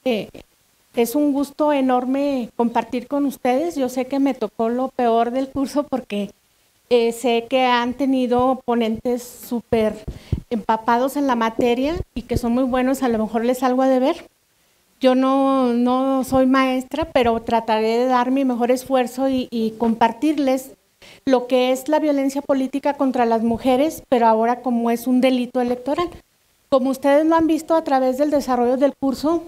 Es un gusto enorme compartir con ustedes. Yo sé que me tocó lo peor del curso porque sé que han tenido ponentes súper empapados en la materia y que son muy buenos, a lo mejor les salgo a deber. Yo no soy maestra, pero trataré de dar mi mejor esfuerzo y compartirles lo que es la violencia política contra las mujeres, pero ahora como es un delito electoral. Como ustedes lo han visto a través del desarrollo del curso,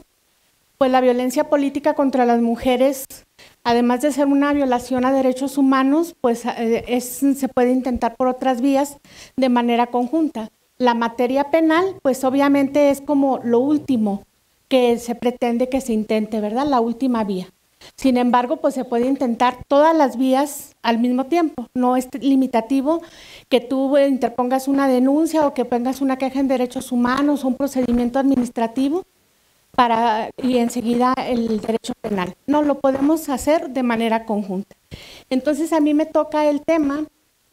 pues la violencia política contra las mujeres, además de ser una violación a derechos humanos, pues se puede intentar por otras vías de manera conjunta. La materia penal, pues obviamente es como lo último que se pretende que se intente, ¿verdad? La última vía. Sin embargo, pues se puede intentar todas las vías al mismo tiempo. No es limitativo que tú interpongas una denuncia o que pongas una queja en derechos humanos o un procedimiento administrativo y enseguida el derecho penal. No, lo podemos hacer de manera conjunta. Entonces a mí me toca el tema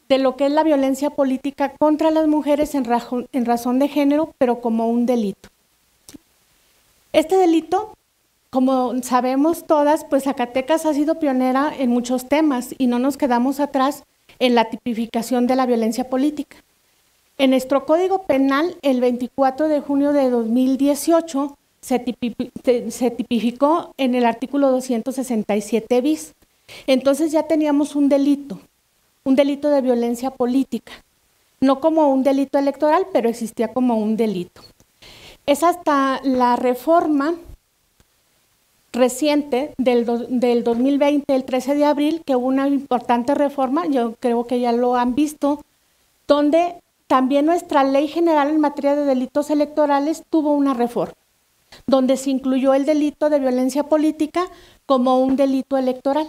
de lo que es la violencia política contra las mujeres en razón de género, pero como un delito. Este delito, como sabemos todas, pues Zacatecas ha sido pionera en muchos temas y no nos quedamos atrás en la tipificación de la violencia política. En nuestro Código Penal, el 24 de junio de 2018, se tipificó en el artículo 267 bis. Entonces ya teníamos un delito de violencia política, no como un delito electoral, pero existía como un delito. Es hasta la reforma reciente del 2020, el 13 de abril, que hubo una importante reforma, yo creo que ya lo han visto, donde también nuestra Ley General en materia de delitos electorales tuvo una reforma, donde se incluyó el delito de violencia política como un delito electoral.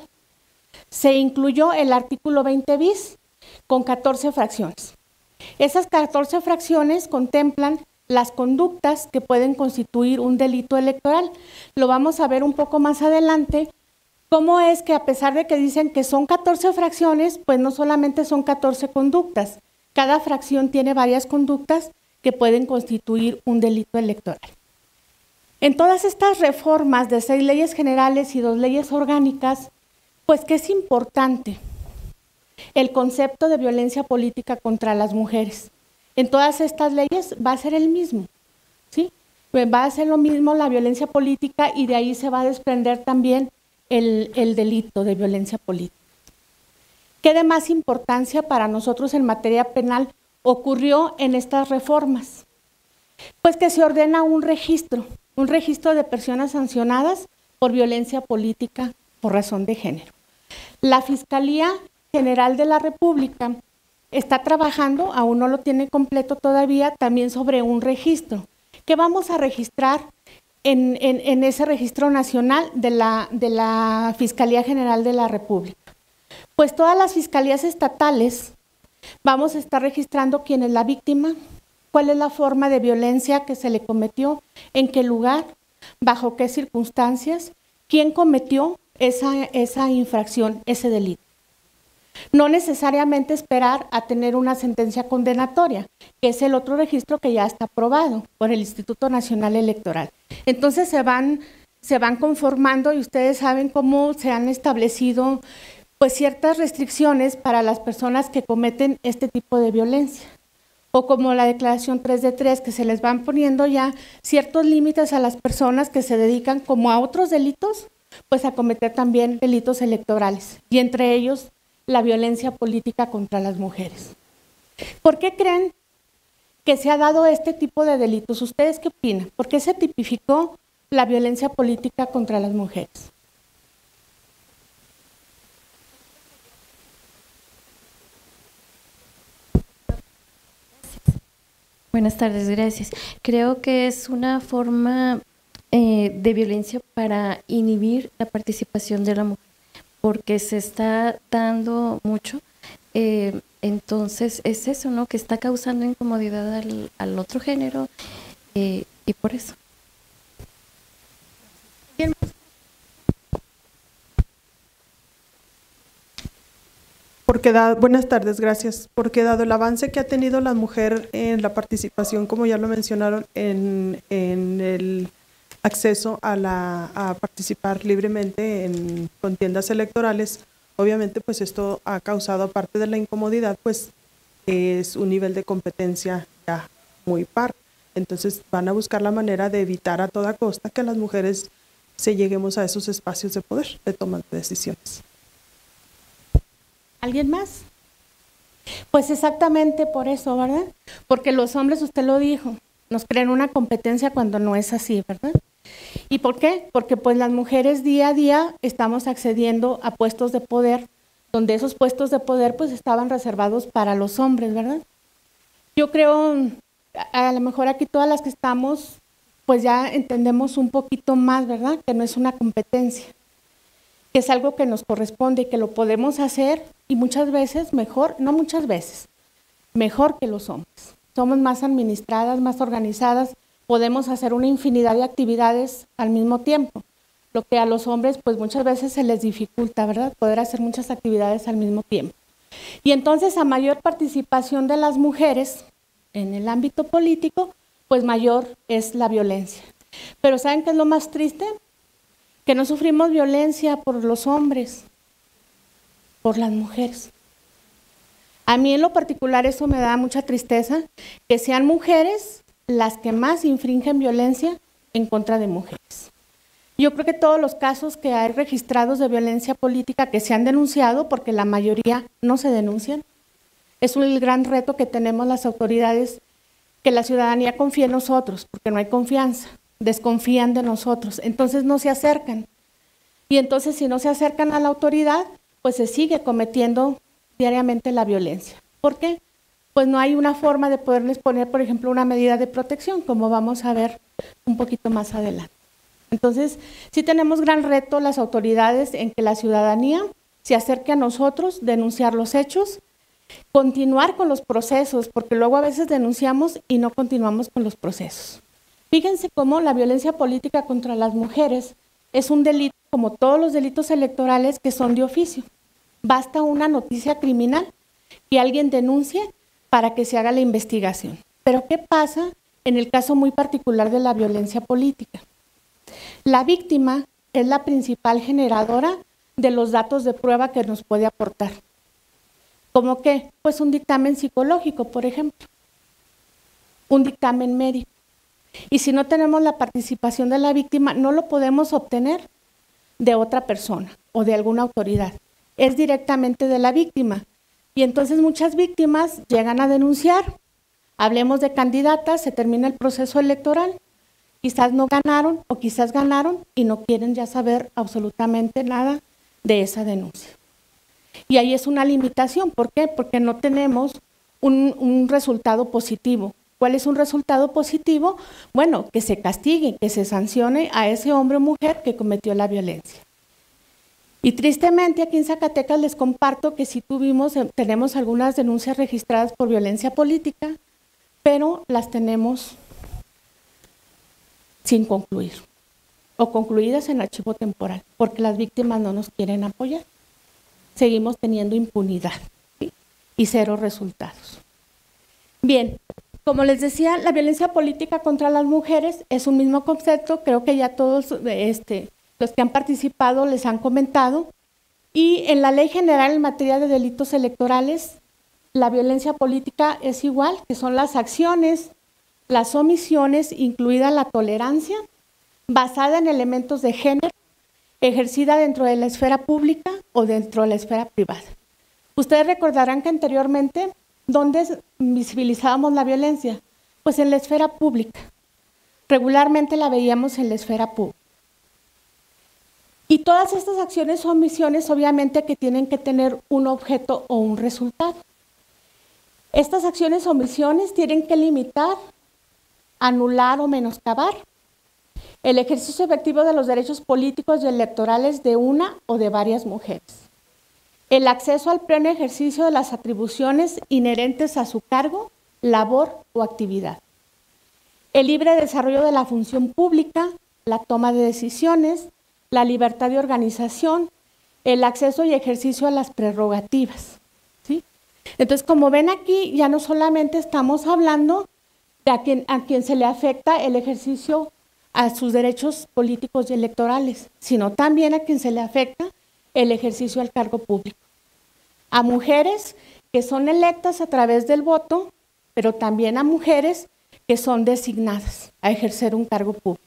Se incluyó el artículo 20 bis con 14 fracciones. Esas 14 fracciones contemplan las conductas que pueden constituir un delito electoral. Lo vamos a ver un poco más adelante, cómo es que a pesar de que dicen que son 14 fracciones, pues no solamente son 14 conductas. Cada fracción tiene varias conductas que pueden constituir un delito electoral. En todas estas reformas de 6 leyes generales y 2 leyes orgánicas, pues que es importante el concepto de violencia política contra las mujeres. En todas estas leyes va a ser el mismo, ¿sí? Va a ser lo mismo la violencia política y de ahí se va a desprender también el delito de violencia política. ¿Qué de más importancia para nosotros en materia penal ocurrió en estas reformas? Pues que se ordena un registro de personas sancionadas por violencia política por razón de género. La Fiscalía General de la República está trabajando, aún no lo tiene completo todavía, también sobre un registro que vamos a registrar en ese registro nacional de la Fiscalía General de la República. Pues todas las fiscalías estatales vamos a estar registrando quién es la víctima, cuál es la forma de violencia que se le cometió, en qué lugar, bajo qué circunstancias, quién cometió esa infracción, ese delito. No necesariamente esperar a tener una sentencia condenatoria, que es el otro registro que ya está aprobado por el Instituto Nacional Electoral. Entonces se van conformando y ustedes saben cómo se han establecido pues ciertas restricciones para las personas que cometen este tipo de violencia. O como la declaración 3 de 3, que se les van poniendo ya ciertos límites a las personas que se dedican como a otros delitos, pues a cometer también delitos electorales, y entre ellos la violencia política contra las mujeres. ¿Por qué creen que se ha dado este tipo de delitos? ¿Ustedes qué opinan? ¿Por qué se tipificó la violencia política contra las mujeres? Buenas tardes, gracias. Creo que es una forma de violencia para inhibir la participación de la mujer, porque se está dando mucho, entonces es eso, ¿no? Que está causando incomodidad al otro género y por eso. Buenas tardes, gracias. Porque dado el avance que ha tenido la mujer en la participación, como ya lo mencionaron, en acceso a participar libremente en contiendas electorales. Obviamente, pues esto ha causado, aparte de la incomodidad, pues es un nivel de competencia ya muy par. Entonces van a buscar la manera de evitar a toda costa que las mujeres se lleguemos a esos espacios de poder, de toma de decisiones. ¿Alguien más? Pues exactamente por eso, ¿verdad? Porque los hombres, usted lo dijo, nos crean una competencia cuando no es así, ¿verdad? ¿Y por qué? Porque pues las mujeres día a día estamos accediendo a puestos de poder, donde esos puestos de poder pues estaban reservados para los hombres, ¿verdad? Yo creo, a lo mejor aquí todas las que estamos, pues ya entendemos un poquito más, ¿verdad? Que no es una competencia, que es algo que nos corresponde y que lo podemos hacer y muchas veces mejor, no muchas veces, mejor que los hombres. Somos más administradas, más organizadas, podemos hacer una infinidad de actividades al mismo tiempo, lo que a los hombres pues muchas veces se les dificulta, ¿verdad? Poder hacer muchas actividades al mismo tiempo. Y entonces a mayor participación de las mujeres en el ámbito político, pues mayor es la violencia. Pero ¿saben qué es lo más triste? Que no sufrimos violencia por los hombres, por las mujeres. A mí en lo particular eso me da mucha tristeza, que sean mujeres las que más infringen violencia en contra de mujeres. Yo creo que todos los casos que hay registrados de violencia política que se han denunciado, porque la mayoría no se denuncian, es un gran reto que tenemos las autoridades, que la ciudadanía confíe en nosotros, porque no hay confianza, desconfían de nosotros, entonces no se acercan. Y entonces si no se acercan a la autoridad, pues se sigue cometiendo diariamente la violencia. ¿Por qué? Pues no hay una forma de poderles poner, por ejemplo, una medida de protección, como vamos a ver un poquito más adelante. Entonces, sí tenemos gran reto las autoridades en que la ciudadanía se acerque a nosotros, denunciar los hechos, continuar con los procesos, porque luego a veces denunciamos y no continuamos con los procesos. Fíjense cómo la violencia política contra las mujeres es un delito, como todos los delitos electorales, que son de oficio. Basta una noticia criminal que alguien denuncie para que se haga la investigación. Pero ¿qué pasa en el caso muy particular de la violencia política? La víctima es la principal generadora de los datos de prueba que nos puede aportar. ¿Cómo qué? Pues un dictamen psicológico, por ejemplo, un dictamen médico. Y si no tenemos la participación de la víctima, no lo podemos obtener de otra persona o de alguna autoridad. Es directamente de la víctima. Y entonces muchas víctimas llegan a denunciar. Hablemos de candidatas, se termina el proceso electoral. Quizás no ganaron o quizás ganaron y no quieren ya saber absolutamente nada de esa denuncia. Y ahí es una limitación. ¿Por qué? Porque no tenemos un resultado positivo. ¿Cuál es un resultado positivo? Bueno, que se castigue, que se sancione a ese hombre o mujer que cometió la violencia. Y tristemente aquí en Zacatecas les comparto que sí tenemos algunas denuncias registradas por violencia política, pero las tenemos sin concluir o concluidas en archivo temporal, porque las víctimas no nos quieren apoyar. Seguimos teniendo impunidad, ¿sí? Y cero resultados. Bien, como les decía, la violencia política contra las mujeres es un mismo concepto, creo que ya todos los que han participado les han comentado, y en la Ley General en materia de delitos electorales, la violencia política es igual, que son las acciones, las omisiones, incluida la tolerancia, basada en elementos de género, ejercida dentro de la esfera pública o dentro de la esfera privada. Ustedes recordarán que anteriormente, ¿dónde visibilizábamos la violencia? Pues en la esfera pública. Regularmente la veíamos en la esfera pública. Y todas estas acciones o omisiones obviamente que tienen que tener un objeto o un resultado. Estas acciones o omisiones tienen que limitar, anular o menoscabar el ejercicio efectivo de los derechos políticos y electorales de una o de varias mujeres, el acceso al pleno ejercicio de las atribuciones inherentes a su cargo, labor o actividad, el libre desarrollo de la función pública, la toma de decisiones, la libertad de organización, el acceso y ejercicio a las prerrogativas, ¿sí? Entonces, como ven aquí, ya no solamente estamos hablando de a quien se le afecta el ejercicio a sus derechos políticos y electorales, sino también a quien se le afecta el ejercicio del cargo público. A mujeres que son electas a través del voto, pero también a mujeres que son designadas a ejercer un cargo público.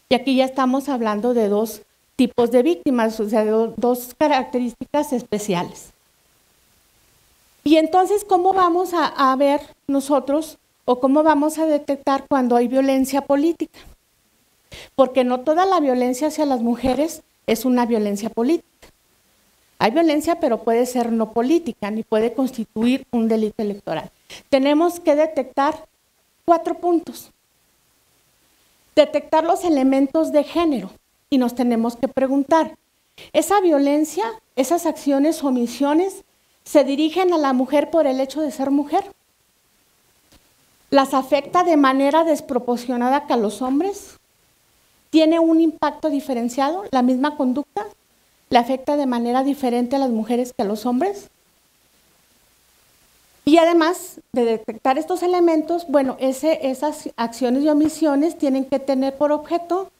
Y aquí ya estamos hablando de dos tipos de víctimas, o sea, dos características especiales. Y entonces, ¿cómo vamos a ver nosotros o cómo vamos a detectar cuando hay violencia política? Porque no toda la violencia hacia las mujeres es una violencia política. Hay violencia, pero puede ser no política, ni puede constituir un delito electoral. Tenemos que detectar 4 puntos. Detectar los elementos de género y nos tenemos que preguntar, ¿esa violencia, esas acciones o omisiones se dirigen a la mujer por el hecho de ser mujer? ¿Las afecta de manera desproporcionada que a los hombres? ¿Tiene un impacto diferenciado? ¿La misma conducta le afecta de manera diferente a las mujeres que a los hombres? Y además de detectar estos elementos, bueno, esas acciones y omisiones tienen que tener por objeto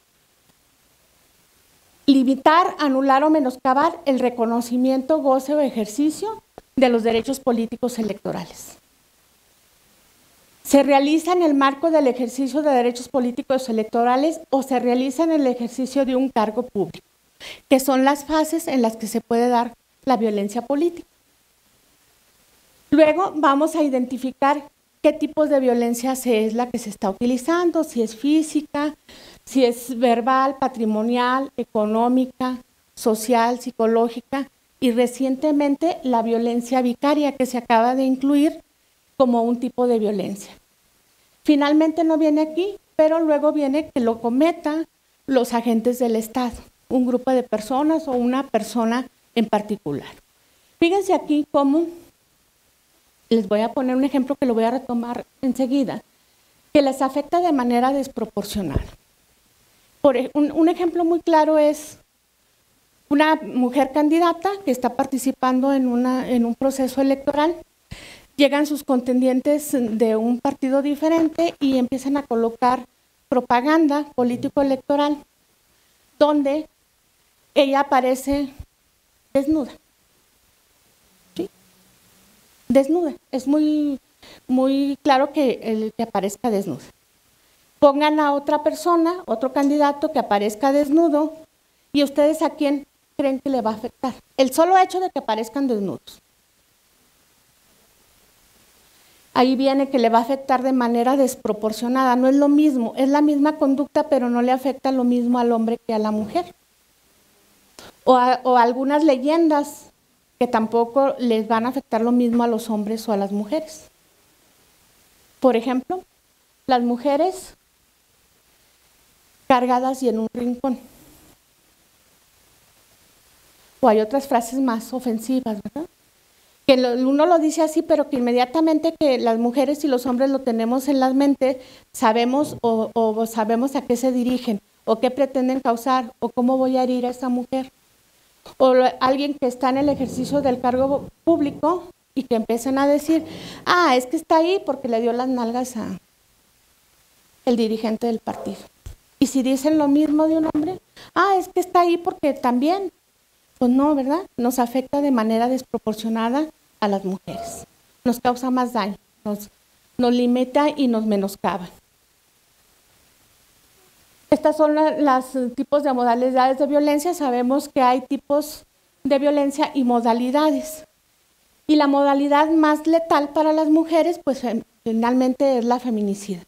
limitar, anular o menoscabar el reconocimiento, goce o ejercicio de los derechos políticos electorales. ¿Se realiza en el marco del ejercicio de derechos políticos electorales o se realiza en el ejercicio de un cargo público? Que son las fases en las que se puede dar la violencia política. Luego vamos a identificar qué tipos de violencia es la que se está utilizando, si es física, si es verbal, patrimonial, económica, social, psicológica y recientemente la violencia vicaria que se acaba de incluir como un tipo de violencia. Finalmente no viene aquí, pero luego viene que lo cometan los agentes del Estado, un grupo de personas o una persona en particular. Fíjense aquí cómo, les voy a poner un ejemplo que lo voy a retomar enseguida, que les afecta de manera desproporcional. Un ejemplo muy claro es una mujer candidata que está participando en un proceso electoral. Llegan sus contendientes de un partido diferente y empiezan a colocar propaganda político-electoral donde ella aparece desnuda. ¿Sí? Desnuda. Es muy claro que aparezca desnuda. Pongan a otra persona, otro candidato que aparezca desnudo y ustedes a quién creen que le va a afectar. El solo hecho de que aparezcan desnudos. Ahí viene que le va a afectar de manera desproporcionada, no es lo mismo, es la misma conducta, pero no le afecta lo mismo al hombre que a la mujer. O algunas leyendas que tampoco les van a afectar lo mismo a los hombres o a las mujeres. Por ejemplo, las mujeres cargadas y en un rincón. O hay otras frases más ofensivas, ¿verdad? Que uno lo dice así, pero que inmediatamente que las mujeres y los hombres lo tenemos en la mente, sabemos o sabemos a qué se dirigen, o qué pretenden causar, o cómo voy a herir a esa mujer. O alguien que está en el ejercicio del cargo público y que empiezan a decir, es que está ahí porque le dio las nalgas a el dirigente del partido. Y si dicen lo mismo de un hombre, es que está ahí porque también, pues no, ¿verdad? Nos afecta de manera desproporcionada a las mujeres. Nos causa más daño, nos limita y nos menoscaba. Estas son los tipos de modalidades de violencia. Sabemos que hay tipos de violencia y modalidades. Y la modalidad más letal para las mujeres, pues finalmente es la feminicida.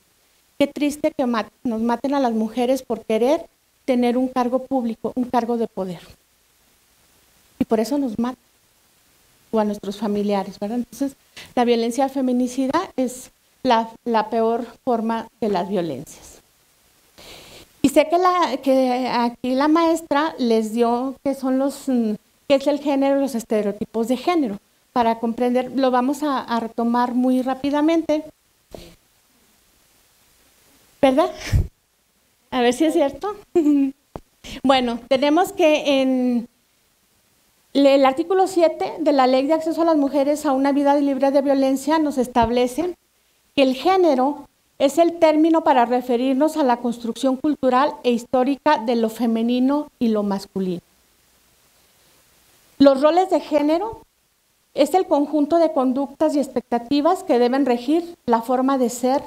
Qué triste que nos maten a las mujeres por querer tener un cargo público, un cargo de poder. Y por eso nos matan, o a nuestros familiares, ¿verdad? Entonces, la violencia feminicida es la peor forma de las violencias. Y sé que aquí la maestra les dio qué es el género y los estereotipos de género. Para comprender, lo vamos a retomar muy rápidamente. ¿Verdad? A ver si es cierto. Bueno, tenemos que en el artículo 7 de la Ley de Acceso a las Mujeres a una Vida Libre de Violencia nos establece que el género Es el término para referirnos a la construcción cultural e histórica de lo femenino y lo masculino. Los roles de género es el conjunto de conductas y expectativas que deben regir la forma de ser,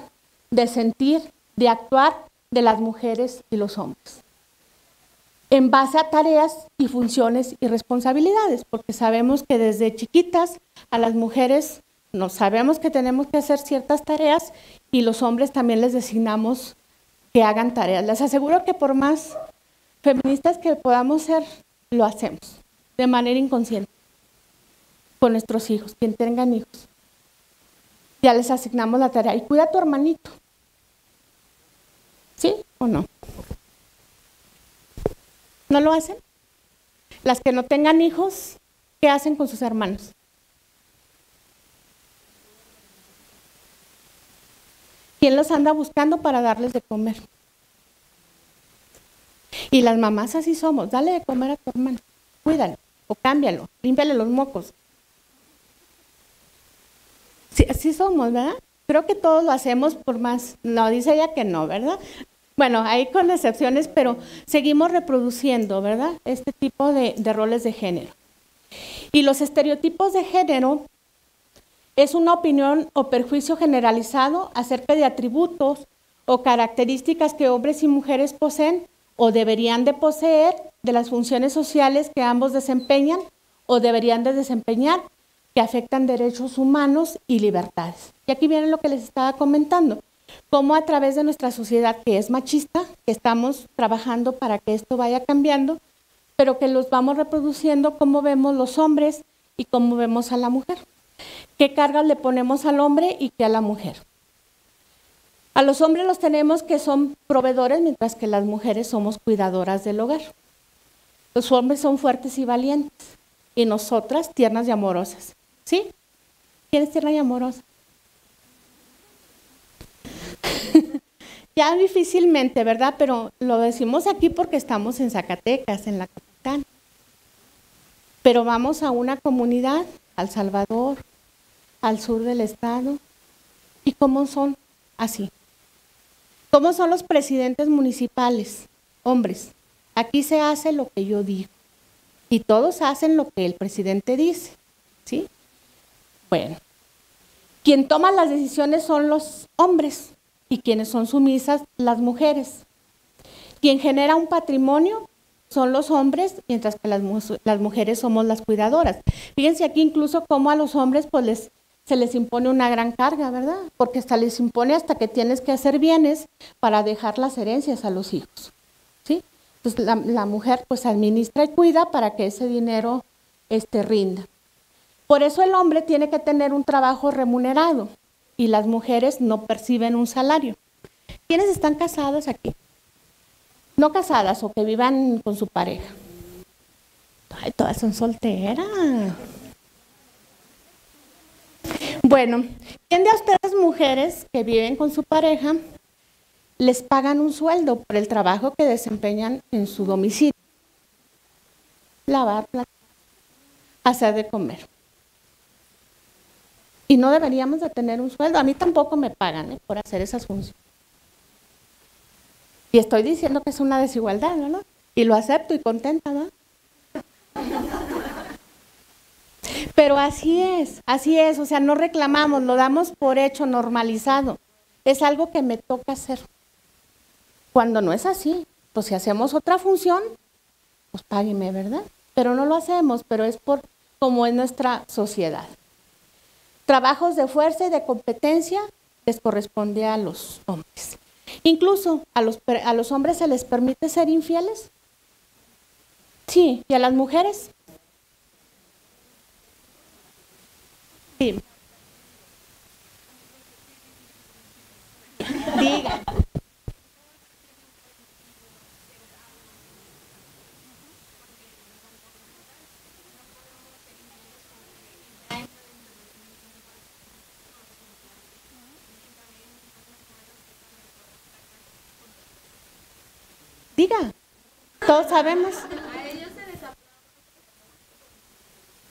de sentir, de actuar de las mujeres y los hombres, en base a tareas y funciones y responsabilidades, porque sabemos que desde chiquitas a las mujeres nos sabemos que tenemos que hacer ciertas tareas y los hombres también les designamos que hagan tareas. Les aseguro que por más feministas que podamos ser, lo hacemos de manera inconsciente con nuestros hijos, quien tengan hijos. Ya les asignamos la tarea y cuida a tu hermanito. ¿Sí o no? ¿No lo hacen? Las que no tengan hijos, ¿qué hacen con sus hermanos? ¿Quién los anda buscando para darles de comer? Y las mamás así somos, dale de comer a tu hermano, cuídalo, o cámbialo, límpiale los mocos. Sí, así somos, ¿verdad? Creo que todos lo hacemos por más, no, dice ella que no, ¿verdad? Bueno, hay con excepciones, pero seguimos reproduciendo, ¿verdad? Este tipo de roles de género. Y los estereotipos de género es una opinión o perjuicio generalizado acerca de atributos o características que hombres y mujeres poseen o deberían de poseer, de las funciones sociales que ambos desempeñan o deberían de desempeñar, que afectan derechos humanos y libertades. Y aquí viene lo que les estaba comentando, cómo a través de nuestra sociedad que es machista, que estamos trabajando para que esto vaya cambiando, pero que los vamos reproduciendo, cómo vemos los hombres y cómo vemos a la mujer. ¿Qué cargas le ponemos al hombre y qué a la mujer? A los hombres los tenemos que son proveedores, mientras que las mujeres somos cuidadoras del hogar. Los hombres son fuertes y valientes, y nosotras tiernas y amorosas. ¿Sí? ¿Quién es tierna y amorosa? Ya difícilmente, ¿verdad? Pero lo decimos aquí porque estamos en Zacatecas, en la capital. Pero vamos a una comunidad, al Salvador, al sur del estado, ¿y cómo son? Así. ¿Cómo son los presidentes municipales? Hombres, aquí se hace lo que yo digo, y todos hacen lo que el presidente dice, ¿sí? Bueno, quien toma las decisiones son los hombres, y quienes son sumisas, las mujeres. Quien genera un patrimonio son los hombres, mientras que las mujeres somos las cuidadoras. Fíjense aquí incluso cómo a los hombres pues se les impone una gran carga, ¿verdad? Porque hasta les impone hasta que tienes que hacer bienes para dejar las herencias a los hijos, ¿sí? Entonces la mujer pues administra y cuida para que ese dinero rinda. Por eso el hombre tiene que tener un trabajo remunerado y las mujeres no perciben un salario. ¿Quiénes están casadas aquí? No casadas o que vivan con su pareja. Ay, todas son solteras. Bueno, ¿quién de ustedes mujeres que viven con su pareja les pagan un sueldo por el trabajo que desempeñan en su domicilio? Lavar, planchar, hacer de comer. Y no deberíamos de tener un sueldo. A mí tampoco me pagan por hacer esas funciones. Y estoy diciendo que es una desigualdad, ¿no? Y lo acepto y contenta, ¿no? Pero así es, o sea, no reclamamos, lo damos por hecho, normalizado. Es algo que me toca hacer. Cuando no es así, pues si hacemos otra función, pues págueme, ¿verdad? Pero no lo hacemos, pero es por como es nuestra sociedad. Trabajos de fuerza y de competencia les corresponde a los hombres. Incluso a los hombres se les permite ser infieles. Sí, ¿y a las mujeres? Sí. Diga. Diga. Todos sabemos.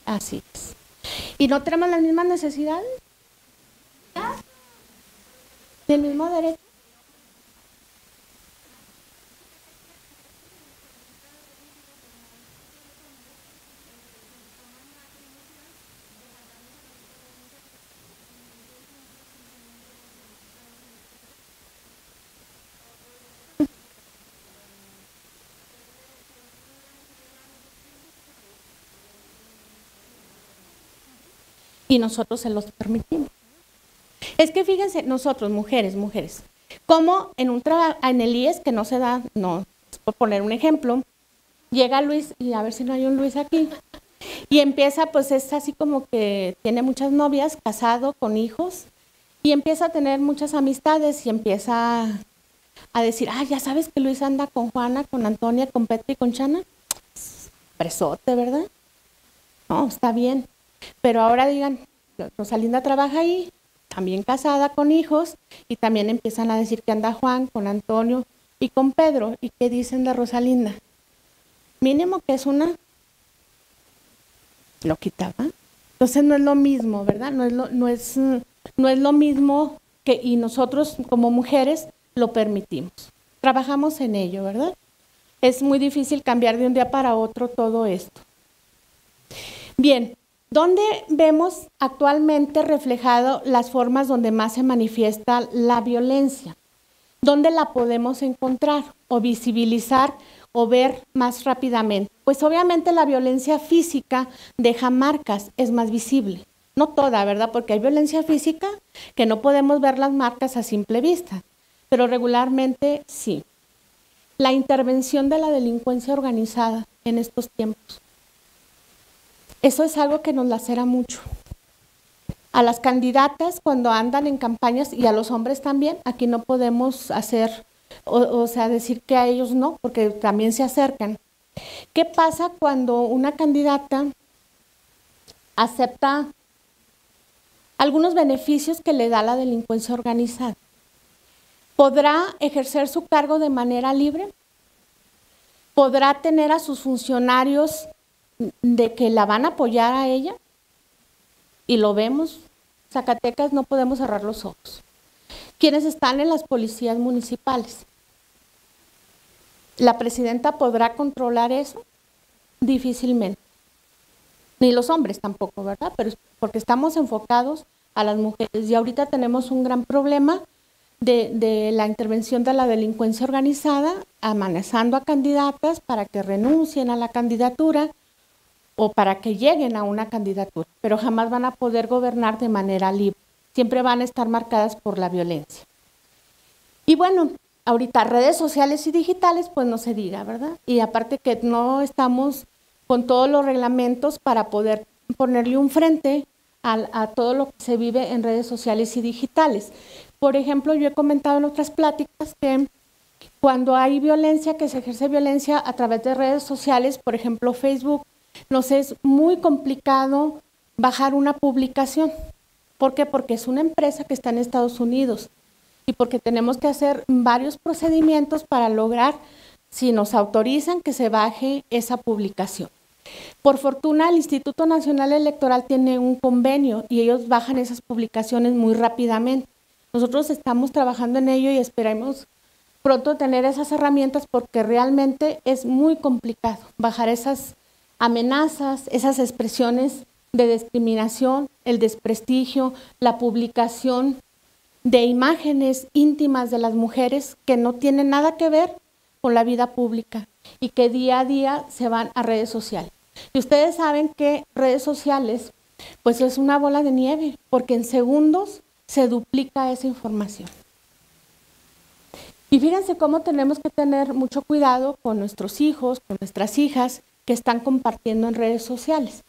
Así es. ¿Y no tenemos las mismas necesidades? del mismo derecho. Y nosotros se los permitimos. Es que fíjense, nosotros, mujeres, como en el IES, que no se da, no, por poner un ejemplo, llega Luis, y a ver si no hay un Luis aquí, y empieza, pues es así como que tiene muchas novias, casado, con hijos, y empieza a tener muchas amistades, y empieza a decir, ya sabes que Luis anda con Juana, con Antonia, con Petra y con Chana. Presote, ¿verdad? No, está bien. Pero ahora digan, Rosalinda trabaja ahí, también casada con hijos, y también empiezan a decir que anda Juan con Antonio y con Pedro. ¿Y qué dicen de Rosalinda? Mínimo que es una loquita, ¿va? Entonces no es lo mismo, ¿verdad? No es lo mismo que, y nosotros como mujeres lo permitimos. Trabajamos en ello, ¿verdad? Es muy difícil cambiar de un día para otro todo esto. Bien. ¿Dónde vemos actualmente reflejado las formas donde más se manifiesta la violencia? ¿Dónde la podemos encontrar o visibilizar o ver más rápidamente? Pues obviamente la violencia física deja marcas, es más visible. No toda, ¿verdad? Porque hay violencia física que no podemos ver las marcas a simple vista, pero regularmente sí. La intervención de la delincuencia organizada en estos tiempos. Eso es algo que nos lacera mucho. A las candidatas cuando andan en campañas y a los hombres también, aquí no podemos hacer, o sea, decir que a ellos no, porque también se acercan. ¿Qué pasa cuando una candidata acepta algunos beneficios que le da la delincuencia organizada? ¿Podrá ejercer su cargo de manera libre? ¿Podrá tener a sus funcionarios de que la van a apoyar a ella? Y lo vemos, Zacatecas no podemos cerrar los ojos. ¿Quiénes están en las policías municipales? ¿La presidenta podrá controlar eso? Difícilmente. Ni los hombres tampoco, ¿verdad? Pero porque estamos enfocados a las mujeres y ahorita tenemos un gran problema de la intervención de la delincuencia organizada, amenazando a candidatas para que renuncien a la candidatura o para que lleguen a una candidatura, pero jamás van a poder gobernar de manera libre. Siempre van a estar marcadas por la violencia. Y bueno, ahorita redes sociales y digitales, pues no se diga, ¿verdad? Y aparte que no estamos con todos los reglamentos para poder ponerle un frente a todo lo que se vive en redes sociales y digitales. Por ejemplo, yo he comentado en otras pláticas que cuando hay violencia, que se ejerce violencia a través de redes sociales, por ejemplo Facebook, nos es muy complicado bajar una publicación. ¿Por qué? Porque es una empresa que está en Estados Unidos y porque tenemos que hacer varios procedimientos para lograr, si nos autorizan, que se baje esa publicación. Por fortuna, el Instituto Nacional Electoral tiene un convenio y ellos bajan esas publicaciones muy rápidamente. Nosotros estamos trabajando en ello y esperamos pronto tener esas herramientas porque realmente es muy complicado bajar esas amenazas, esas expresiones de discriminación, el desprestigio, la publicación de imágenes íntimas de las mujeres que no tienen nada que ver con la vida pública y que día a día se van a redes sociales. Y ustedes saben que redes sociales, pues es una bola de nieve, porque en segundos se duplica esa información. Y fíjense cómo tenemos que tener mucho cuidado con nuestros hijos, con nuestras hijas, que están compartiendo en redes sociales.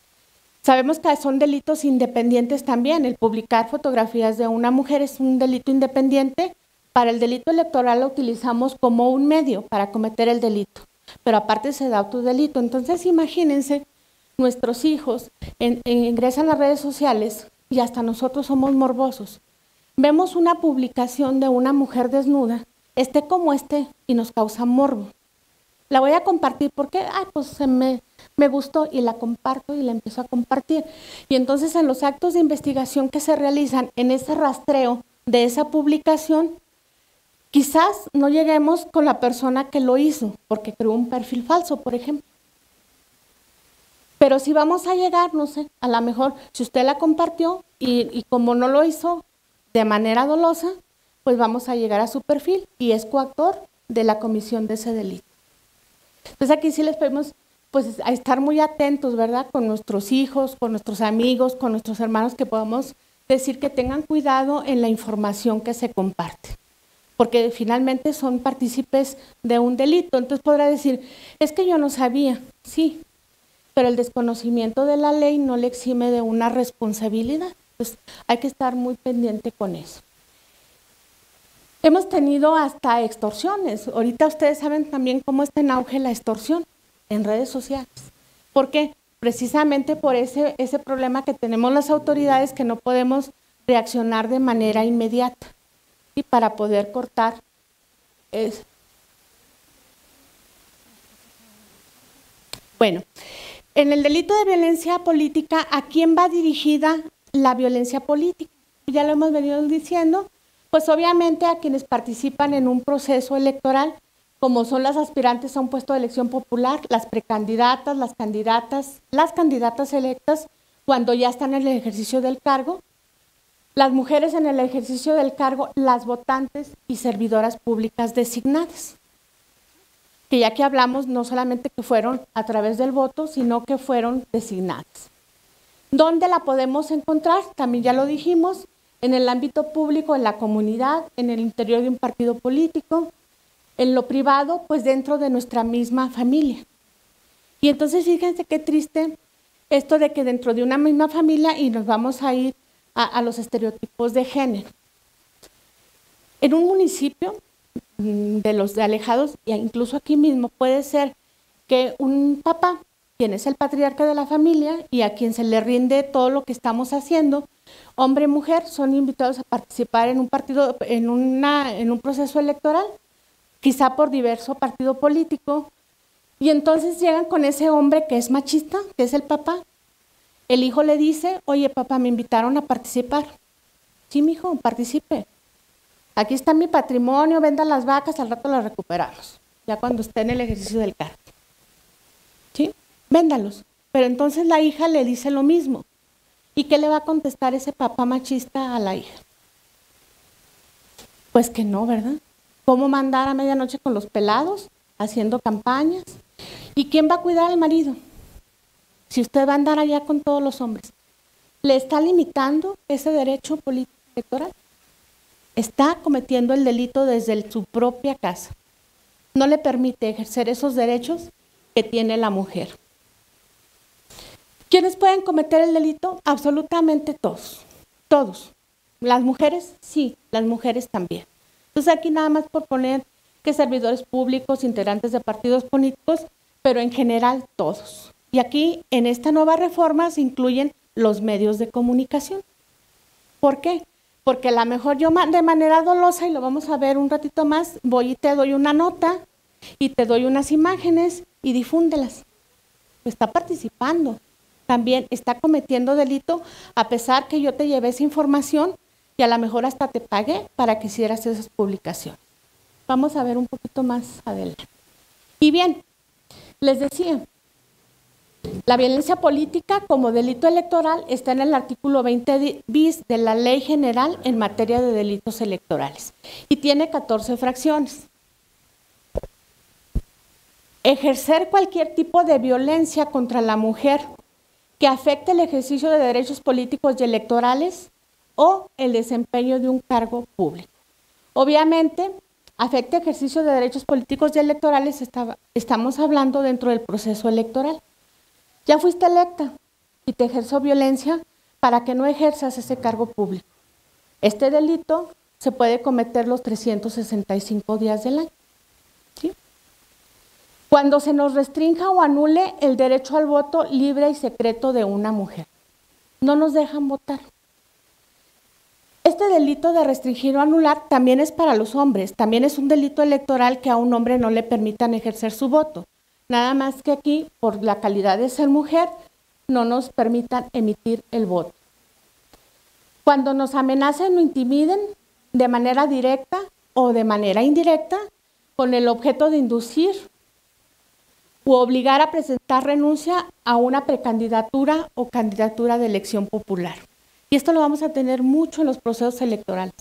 Sabemos que son delitos independientes también. El publicar fotografías de una mujer es un delito independiente. Para el delito electoral lo utilizamos como un medio para cometer el delito, pero aparte se da otro delito. Entonces imagínense, nuestros hijos ingresan a redes sociales y hasta nosotros somos morbosos. Vemos una publicación de una mujer desnuda, como y nos causa morbo. La voy a compartir porque, pues me gustó y la comparto y la empiezo a compartir. Y entonces en los actos de investigación que se realizan en ese rastreo de esa publicación, quizás no lleguemos con la persona que lo hizo, porque creó un perfil falso, por ejemplo. Pero si vamos a llegar, no sé, a lo mejor si usted la compartió y como no lo hizo de manera dolosa, pues vamos a llegar a su perfil y es coautor de la comisión de ese delito. Entonces aquí sí les pedimos pues a estar muy atentos, ¿verdad? Con nuestros hijos, con nuestros amigos, con nuestros hermanos, que podamos decir que tengan cuidado en la información que se comparte, porque finalmente son partícipes de un delito. Entonces podrá decir, es que yo no sabía, sí, pero el desconocimiento de la ley no le exime de una responsabilidad. Pues hay que estar muy pendiente con eso. Hemos tenido hasta extorsiones. Ahorita ustedes saben también cómo está en auge la extorsión en redes sociales. ¿Por qué? Precisamente por ese problema que tenemos las autoridades, que no podemos reaccionar de manera inmediata y para poder cortar eso. Bueno, en el delito de violencia política, ¿a quién va dirigida la violencia política? Ya lo hemos venido diciendo, pues obviamente a quienes participan en un proceso electoral, como son las aspirantes a un puesto de elección popular, las precandidatas, las candidatas electas cuando ya están en el ejercicio del cargo, las mujeres en el ejercicio del cargo, las votantes y servidoras públicas designadas. Que ya que hablamos, no solamente que fueron a través del voto, sino que fueron designadas. ¿Dónde la podemos encontrar? También ya lo dijimos, en el ámbito público, en la comunidad, en el interior de un partido político, en lo privado, pues dentro de nuestra misma familia. Y entonces fíjense qué triste esto de que dentro de una misma familia, y nos vamos a ir a los estereotipos de género. En un municipio de los de alejados, e incluso aquí mismo, puede ser que un papá, quien es el patriarca de la familia y a quien se le rinde todo lo que estamos haciendo, hombre y mujer, son invitados a participar en un partido, en un proceso electoral, quizá por diverso partido político, y entonces llegan con ese hombre que es machista, que es el papá. El hijo le dice, oye papá, me invitaron a participar. Sí, mijo, participe. Aquí está mi patrimonio, venda las vacas, al rato las recuperamos, ya cuando esté en el ejercicio del cargo. ¿Sí? Véndalos. Pero entonces la hija le dice lo mismo. ¿Y qué le va a contestar ese papá machista a la hija? Pues que no, ¿verdad? ¿Cómo mandar a medianoche con los pelados, haciendo campañas? ¿Y quién va a cuidar al marido? Si usted va a andar allá con todos los hombres, ¿le está limitando ese derecho político electoral? Está cometiendo el delito desde su propia casa. No le permite ejercer esos derechos que tiene la mujer. ¿Quiénes pueden cometer el delito? Absolutamente todos. Todos. ¿Las mujeres? Sí, las mujeres también. Entonces aquí nada más por poner que servidores públicos, integrantes de partidos políticos, pero en general todos. Y aquí en esta nueva reforma se incluyen los medios de comunicación. ¿Por qué? Porque a lo mejor yo de manera dolosa, y lo vamos a ver un ratito más, voy y te doy una nota y te doy unas imágenes y difúndelas. Está participando, también está cometiendo delito, a pesar que yo te llevé esa información y a lo mejor hasta te pagué para que hicieras esas publicaciones. Vamos a ver un poquito más adelante. Y bien, les decía, la violencia política como delito electoral está en el artículo 20 bis de la Ley General en materia de delitos electorales y tiene 14 fracciones. Ejercer cualquier tipo de violencia contra la mujer que afecte el ejercicio de derechos políticos y electorales o el desempeño de un cargo público. Obviamente, afecta el ejercicio de derechos políticos y electorales, estamos hablando dentro del proceso electoral. Ya fuiste electa y te ejerció violencia para que no ejerzas ese cargo público. Este delito se puede cometer los 365 días del año. ¿Sí? Cuando se nos restrinja o anule el derecho al voto libre y secreto de una mujer. No nos dejan votar. Este delito de restringir o anular también es para los hombres. También es un delito electoral que a un hombre no le permitan ejercer su voto. Nada más que aquí, por la calidad de ser mujer, no nos permitan emitir el voto. Cuando nos amenacen o intimiden, de manera directa o de manera indirecta con el objeto de inducir u obligar a presentar renuncia a una precandidatura o candidatura de elección popular. Y esto lo vamos a tener mucho en los procesos electorales.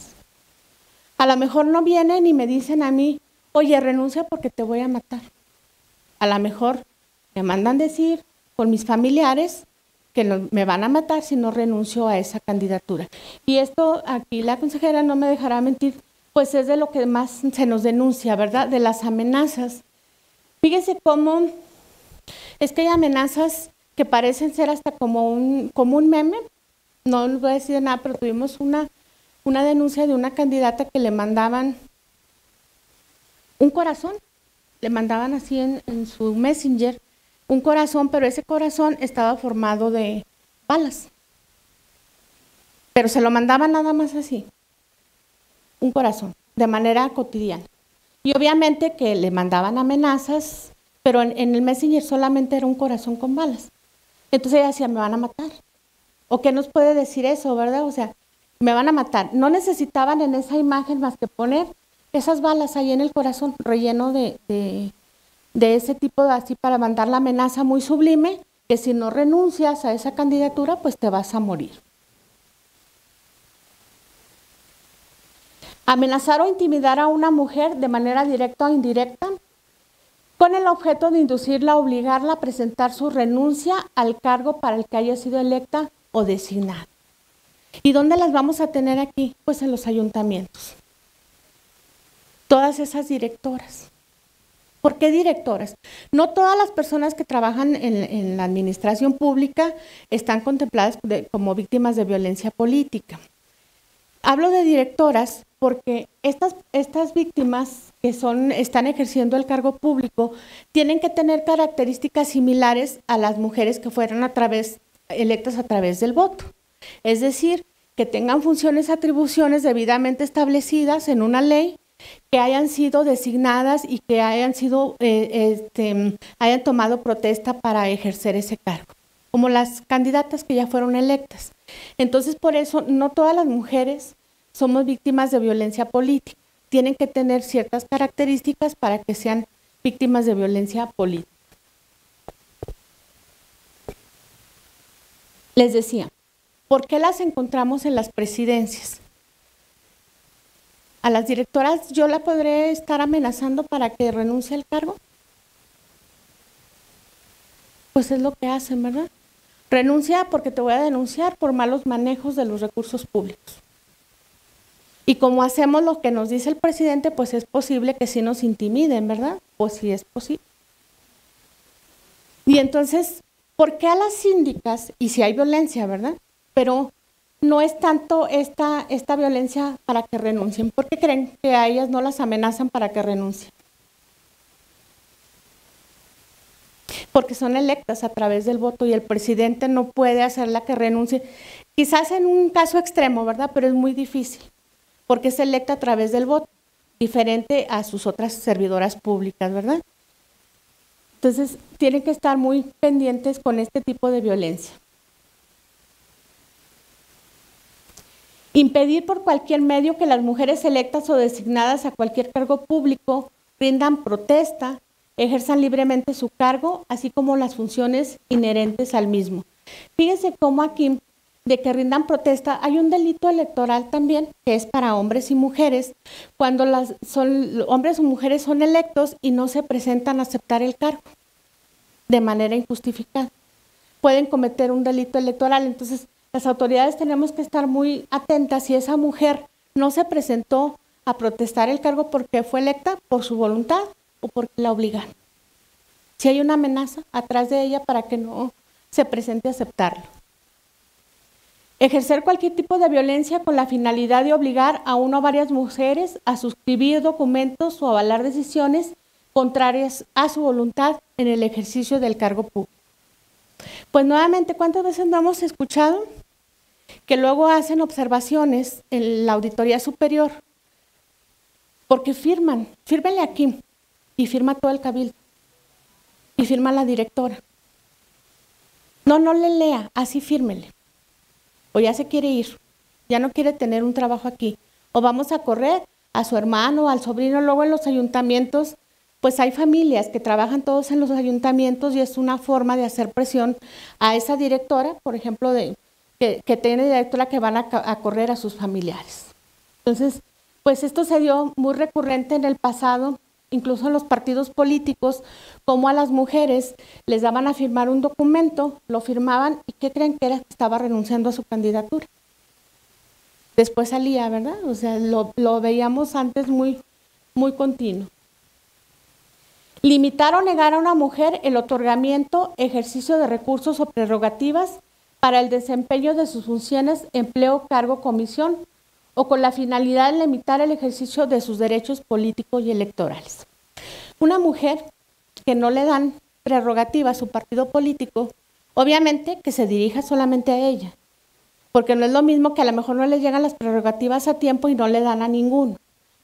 A lo mejor no vienen y me dicen a mí, oye, renuncia porque te voy a matar. A lo mejor me mandan decir con mis familiares que me van a matar si no renuncio a esa candidatura. Y esto aquí la consejera no me dejará mentir, pues es de lo que más se nos denuncia, ¿verdad? De las amenazas. Fíjense cómo es que hay amenazas que parecen ser hasta como un meme. No les voy a decir nada, pero tuvimos una denuncia de una candidata que le mandaban un corazón. Le mandaban así en su Messenger un corazón, pero ese corazón estaba formado de balas. Pero se lo mandaban nada más así, un corazón, de manera cotidiana. Y obviamente que le mandaban amenazas, pero en el Messenger solamente era un corazón con balas. Entonces ella decía, me van a matar. ¿O qué nos puede decir eso, verdad? O sea, me van a matar. No necesitaban en esa imagen más que poner esas balas ahí en el corazón, relleno de ese tipo de así para mandar la amenaza muy sublime, que si no renuncias a esa candidatura, pues te vas a morir. Amenazar o intimidar a una mujer de manera directa o indirecta con el objeto de inducirla, obligarla a presentar su renuncia al cargo para el que haya sido electa o designada. ¿Y dónde las vamos a tener aquí? Pues en los ayuntamientos. Todas esas directoras. ¿Por qué directoras? No todas las personas que trabajan en la administración pública están contempladas como víctimas de violencia política. Hablo de directoras porque estas víctimas que están ejerciendo el cargo público tienen que tener características similares a las mujeres que fueron electas a través del voto. Es decir, que tengan funciones, atribuciones debidamente establecidas en una ley, que hayan sido designadas y que hayan tomado protesta para ejercer ese cargo, como las candidatas que ya fueron electas. Entonces, por eso, no todas las mujeres somos víctimas de violencia política. Tienen que tener ciertas características para que sean víctimas de violencia política. Les decía, ¿por qué las encontramos en las presidencias? ¿A las directoras yo la podré estar amenazando para que renuncie al cargo? Pues es lo que hacen, ¿verdad? Renuncia porque te voy a denunciar por malos manejos de los recursos públicos. Y como hacemos lo que nos dice el presidente, pues es posible que sí nos intimiden, ¿verdad? Pues sí es posible. Y entonces, ¿por qué a las síndicas? Y si hay violencia, ¿verdad? Pero no es tanto esta violencia para que renuncien. ¿Por qué creen que a ellas no las amenazan para que renuncien? Porque son electas a través del voto y el presidente no puede hacerla que renuncie. Quizás en un caso extremo, ¿verdad? Pero es muy difícil, porque es electa a través del voto, diferente a sus otras servidoras públicas, ¿verdad? Entonces, tienen que estar muy pendientes con este tipo de violencia. Impedir por cualquier medio que las mujeres electas o designadas a cualquier cargo público rindan protesta, ejerzan libremente su cargo, así como las funciones inherentes al mismo. Fíjense cómo aquí, de que rindan protesta, hay un delito electoral también, que es para hombres y mujeres, cuando hombres o mujeres son electos y no se presentan a aceptar el cargo de manera injustificada. Pueden cometer un delito electoral. Entonces, las autoridades tenemos que estar muy atentas si esa mujer no se presentó a protestar el cargo porque fue electa por su voluntad o porque la obligan. Si hay una amenaza atrás de ella para que no se presente a aceptarlo. Ejercer cualquier tipo de violencia con la finalidad de obligar a una o varias mujeres a suscribir documentos o avalar decisiones contrarias a su voluntad en el ejercicio del cargo público. Pues nuevamente, ¿cuántas veces no hemos escuchado que luego hacen observaciones en la auditoría superior? Porque fírmenle aquí, y firma todo el cabildo, y firma la directora. No le lea, así fírmele. O ya se quiere ir, ya no quiere tener un trabajo aquí, o vamos a correr a su hermano, al sobrino. Luego en los ayuntamientos, pues hay familias que trabajan todos en los ayuntamientos y es una forma de hacer presión a esa directora, por ejemplo, que tiene directora que van a correr a sus familiares. Entonces, pues esto se dio muy recurrente en el pasado, incluso en los partidos políticos, como a las mujeres les daban a firmar un documento, lo firmaban y ¿qué creen que era? Que estaba renunciando a su candidatura. Después salía, ¿verdad? O sea, lo veíamos antes muy continuo. Limitar o negar a una mujer el otorgamiento, ejercicio de recursos o prerrogativas para el desempeño de sus funciones, empleo, cargo, comisión, o con la finalidad de limitar el ejercicio de sus derechos políticos y electorales. Una mujer que no le dan prerrogativa a su partido político, obviamente que se dirija solamente a ella, porque no es lo mismo que a lo mejor no le llegan las prerrogativas a tiempo y no le dan a ninguno,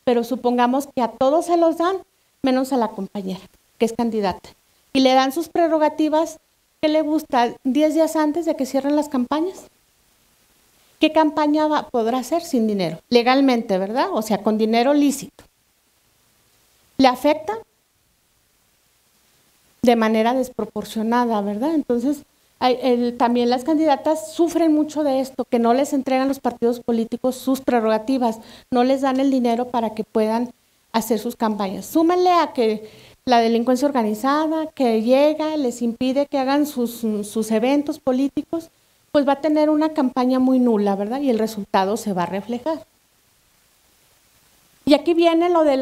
pero supongamos que a todos se los dan, menos a la compañera, que es candidata, y le dan sus prerrogativas, ¿qué le gusta? 10 días antes de que cierren las campañas. ¿Qué campaña podrá hacer sin dinero? Legalmente, ¿verdad? O sea, con dinero lícito. ¿Le afecta? De manera desproporcionada, ¿verdad? Entonces, también las candidatas sufren mucho de esto, que no les entregan los partidos políticos sus prerrogativas, no les dan el dinero para que puedan hacer sus campañas. Súmenle a que la delincuencia organizada, que llega, les impide que hagan sus eventos políticos, pues va a tener una campaña muy nula, ¿verdad? Y el resultado se va a reflejar. Y aquí viene lo de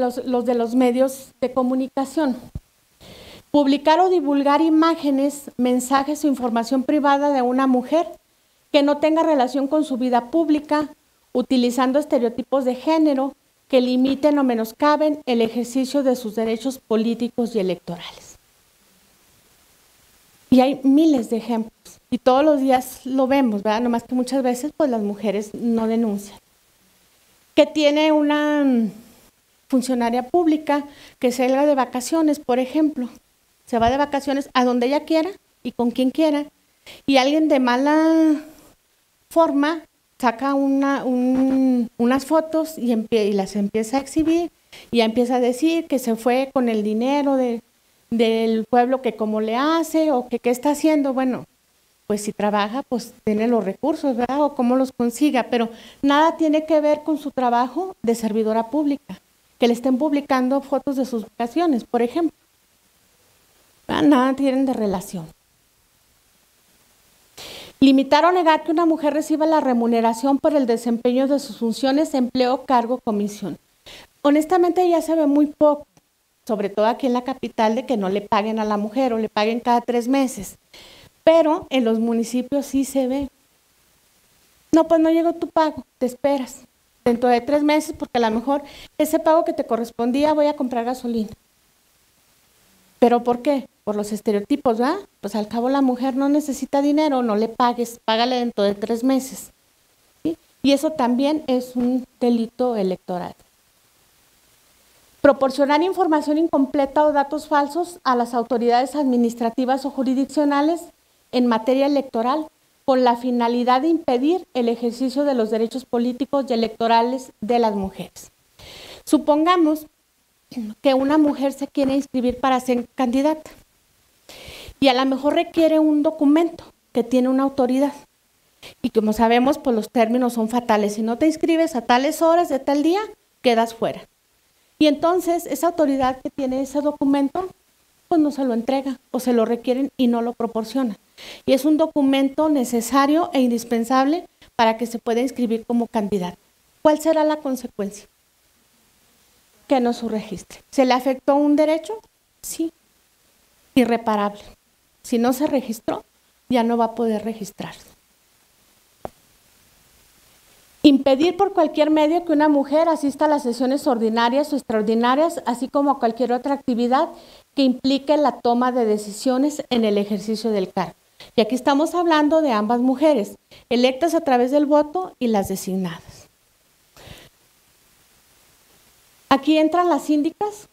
los medios de comunicación. Publicar o divulgar imágenes, mensajes o información privada de una mujer que no tenga relación con su vida pública, utilizando estereotipos de género que limiten o menoscaben el ejercicio de sus derechos políticos y electorales. Y hay miles de ejemplos, y todos los días lo vemos, ¿verdad? Nomás que muchas veces pues las mujeres no denuncian. Que tiene una funcionaria pública que salga de vacaciones, por ejemplo, se va de vacaciones a donde ella quiera y con quien quiera, y alguien de mala forma saca unas fotos y las empieza a exhibir, y empieza a decir que se fue con el dinero del pueblo, que cómo le hace o que qué está haciendo. Bueno, pues si trabaja, pues tiene los recursos, ¿verdad? O cómo los consiga, pero nada tiene que ver con su trabajo de servidora pública, que le estén publicando fotos de sus vacaciones, por ejemplo. Nada tienen de relación. Limitar o negar que una mujer reciba la remuneración por el desempeño de sus funciones, empleo, cargo, comisión. Honestamente ya se ve muy poco, sobre todo aquí en la capital, de que no le paguen a la mujer o le paguen cada 3 meses. Pero en los municipios sí se ve. No, pues no llegó tu pago, te esperas. Dentro de 3 meses, porque a lo mejor ese pago que te correspondía voy a comprar gasolina. ¿Pero por qué? Por los estereotipos, ¿verdad? Pues al cabo la mujer no necesita dinero, no le pagues, págale dentro de 3 meses. ¿Sí? Y eso también es un delito electoral. Proporcionar información incompleta o datos falsos a las autoridades administrativas o jurisdiccionales en materia electoral con la finalidad de impedir el ejercicio de los derechos políticos y electorales de las mujeres. Supongamos que una mujer se quiere inscribir para ser candidata y a lo mejor requiere un documento que tiene una autoridad, y como sabemos, pues los términos son fatales. Si no te inscribes a tales horas de tal día, quedas fuera. Y entonces esa autoridad que tiene ese documento, pues no se lo entrega o se lo requieren y no lo proporciona. Y es un documento necesario e indispensable para que se pueda inscribir como candidato. ¿Cuál será la consecuencia? Que no su registre. ¿Se le afectó un derecho? Sí. Irreparable. Si no se registró, ya no va a poder registrarse. Impedir por cualquier medio que una mujer asista a las sesiones ordinarias o extraordinarias, así como a cualquier otra actividad que implique la toma de decisiones en el ejercicio del cargo. Y aquí estamos hablando de ambas mujeres, electas a través del voto y las designadas. ¿Aquí entran las síndicas?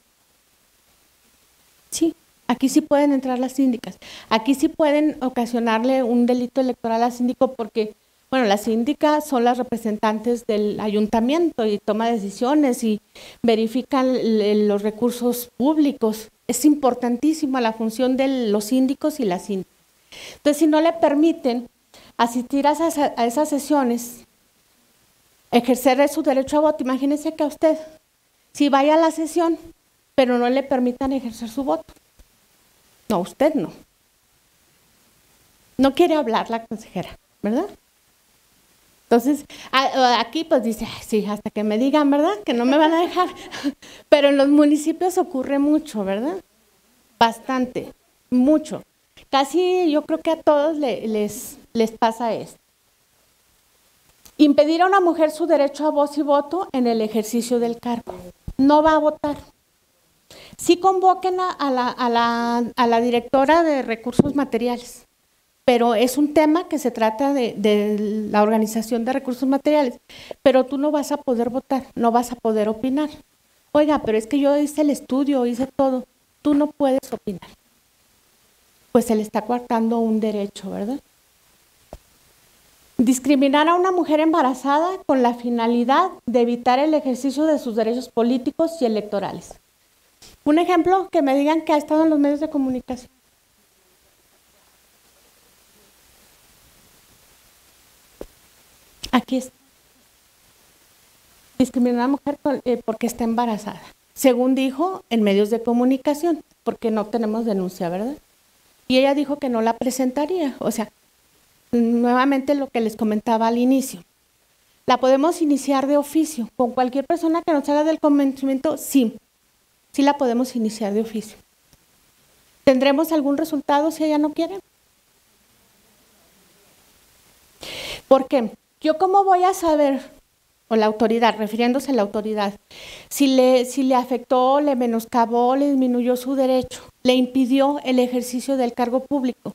Sí, aquí sí pueden entrar las síndicas. Aquí sí pueden ocasionarle un delito electoral al síndico porque, Bueno, las síndicas son las representantes del ayuntamiento y toma decisiones y verifican los recursos públicos. Es importantísima la función de los síndicos y las síndicas. Entonces, si no le permiten asistir a esas sesiones, ejercer su derecho a voto, imagínense que a usted, si vaya a la sesión, pero no le permitan ejercer su voto. No, usted no. No quiere hablar la consejera, ¿verdad? Entonces, aquí pues dice, ay, sí, hasta que me digan, ¿verdad? Que no me van a dejar. Pero en los municipios ocurre mucho, ¿verdad? Bastante, mucho. Casi yo creo que a todos les pasa esto. Impedir a una mujer su derecho a voz y voto en el ejercicio del cargo. No va a votar. Sí convoquen a la directora de recursos materiales, pero es un tema que se trata de la organización de recursos materiales, pero tú no vas a poder votar, no vas a poder opinar. Oiga, pero es que yo hice el estudio, hice todo, tú no puedes opinar. Pues se le está coartando un derecho, ¿verdad? Discriminar a una mujer embarazada con la finalidad de evitar el ejercicio de sus derechos políticos y electorales. Un ejemplo, que me digan que ha estado en los medios de comunicación. Aquí está. Discriminar a una mujer porque está embarazada, según dijo en medios de comunicación, porque no tenemos denuncia, ¿verdad? Y ella dijo que no la presentaría, o sea, nuevamente lo que les comentaba al inicio. ¿La podemos iniciar de oficio? ¿Con cualquier persona que nos haga del convencimiento? Sí, sí la podemos iniciar de oficio. ¿Tendremos algún resultado si ella no quiere? ¿Por qué? ¿Yo cómo voy a saber, o la autoridad, refiriéndose a la autoridad, si le afectó, le menoscabó, le disminuyó su derecho, le impidió el ejercicio del cargo público,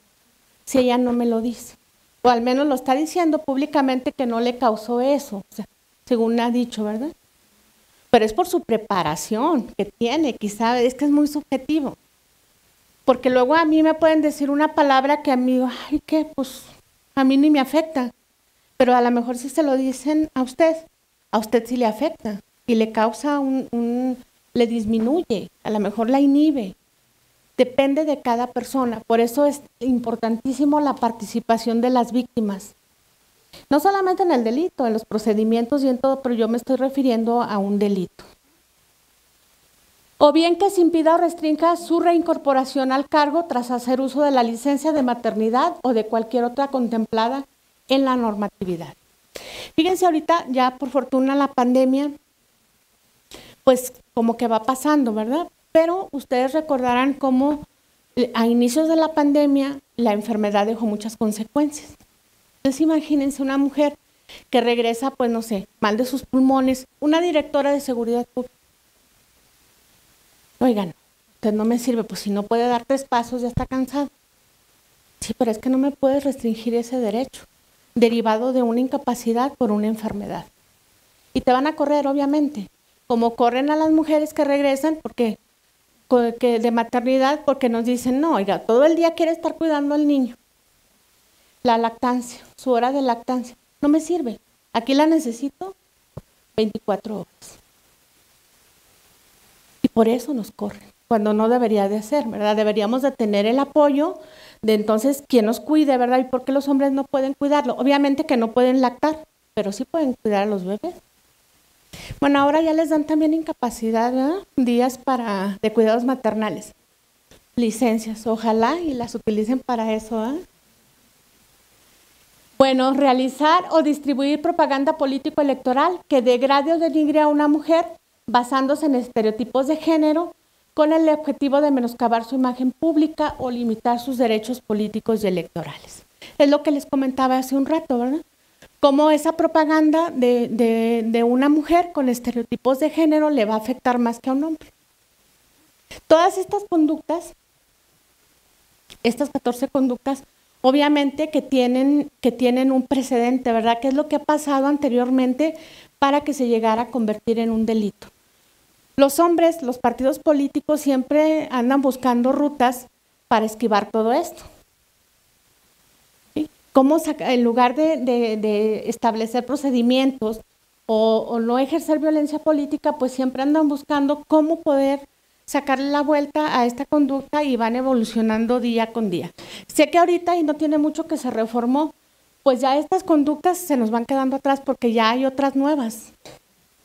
si ella no me lo dice? O al menos lo está diciendo públicamente que no le causó eso, o sea, según ha dicho, ¿verdad? Pero es por su preparación que tiene, quizá, es que es muy subjetivo. Porque luego a mí me pueden decir una palabra que a mí, ay, ¿qué? Pues a mí ni me afecta. Pero a lo mejor si se lo dicen a usted sí le afecta y le causa le disminuye, a lo mejor la inhibe. Depende de cada persona, por eso es importantísimo la participación de las víctimas. No solamente en el delito, en los procedimientos y en todo, pero yo me estoy refiriendo a un delito. O bien que se impida o restrinja su reincorporación al cargo tras hacer uso de la licencia de maternidad o de cualquier otra contemplada en la normatividad. Fíjense ahorita, ya por fortuna la pandemia, pues como que va pasando, ¿verdad? Pero ustedes recordarán cómo a inicios de la pandemia la enfermedad dejó muchas consecuencias. Entonces imagínense una mujer que regresa, pues no sé, mal de sus pulmones, una directora de seguridad pública. Oigan, usted no me sirve, pues si no puede dar 3 pasos ya está cansado. Sí, pero es que no me puedes restringir ese derecho, derivado de una incapacidad por una enfermedad. Y te van a correr, obviamente, como corren a las mujeres que regresan porque de maternidad, porque nos dicen, no, oiga, todo el día quiere estar cuidando al niño. La lactancia, su hora de lactancia, no me sirve. Aquí la necesito 24 horas. Y por eso nos corren, cuando no debería de ser, ¿verdad? Deberíamos de tener el apoyo de entonces quién nos cuide, ¿verdad? ¿Y por qué los hombres no pueden cuidarlo? Obviamente que no pueden lactar, pero sí pueden cuidar a los bebés. Bueno, ahora ya les dan también incapacidad, ¿verdad? Días de cuidados maternales, licencias, ojalá y las utilicen para eso, ¿eh? Bueno, realizar o distribuir propaganda político-electoral que degrade o denigre a una mujer basándose en estereotipos de género con el objetivo de menoscabar su imagen pública o limitar sus derechos políticos y electorales. Es lo que les comentaba hace un rato, ¿verdad? Cómo esa propaganda de una mujer con estereotipos de género le va a afectar más que a un hombre. Todas estas conductas, estas 14 conductas, obviamente que tienen un precedente, ¿verdad? ¿Qué es lo que ha pasado anteriormente para que se llegara a convertir en un delito? Los hombres, los partidos políticos siempre andan buscando rutas para esquivar todo esto. ¿Sí? en lugar de establecer procedimientos o no ejercer violencia política, pues siempre andan buscando cómo poder sacarle la vuelta a esta conducta y van evolucionando día con día. Sé que ahorita, y no tiene mucho que se reformó, pues ya estas conductas se nos van quedando atrás porque ya hay otras nuevas,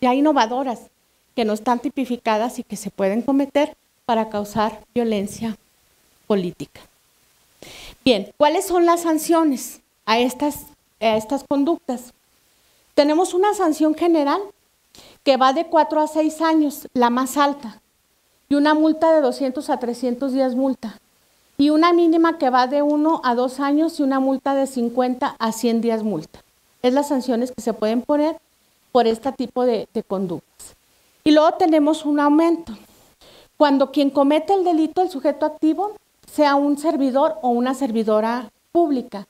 ya innovadoras, que no están tipificadas y que se pueden cometer para causar violencia política. Bien, ¿cuáles son las sanciones a estas conductas? Tenemos una sanción general que va de 4 a 6 años, la más alta, y una multa de 200 a 300 días multa, y una mínima que va de 1 a 2 años y una multa de 50 a 100 días multa. Es las sanciones que se pueden poner por este tipo de conductas. Y luego tenemos un aumento. Cuando quien comete el delito, el sujeto activo, sea un servidor o una servidora pública,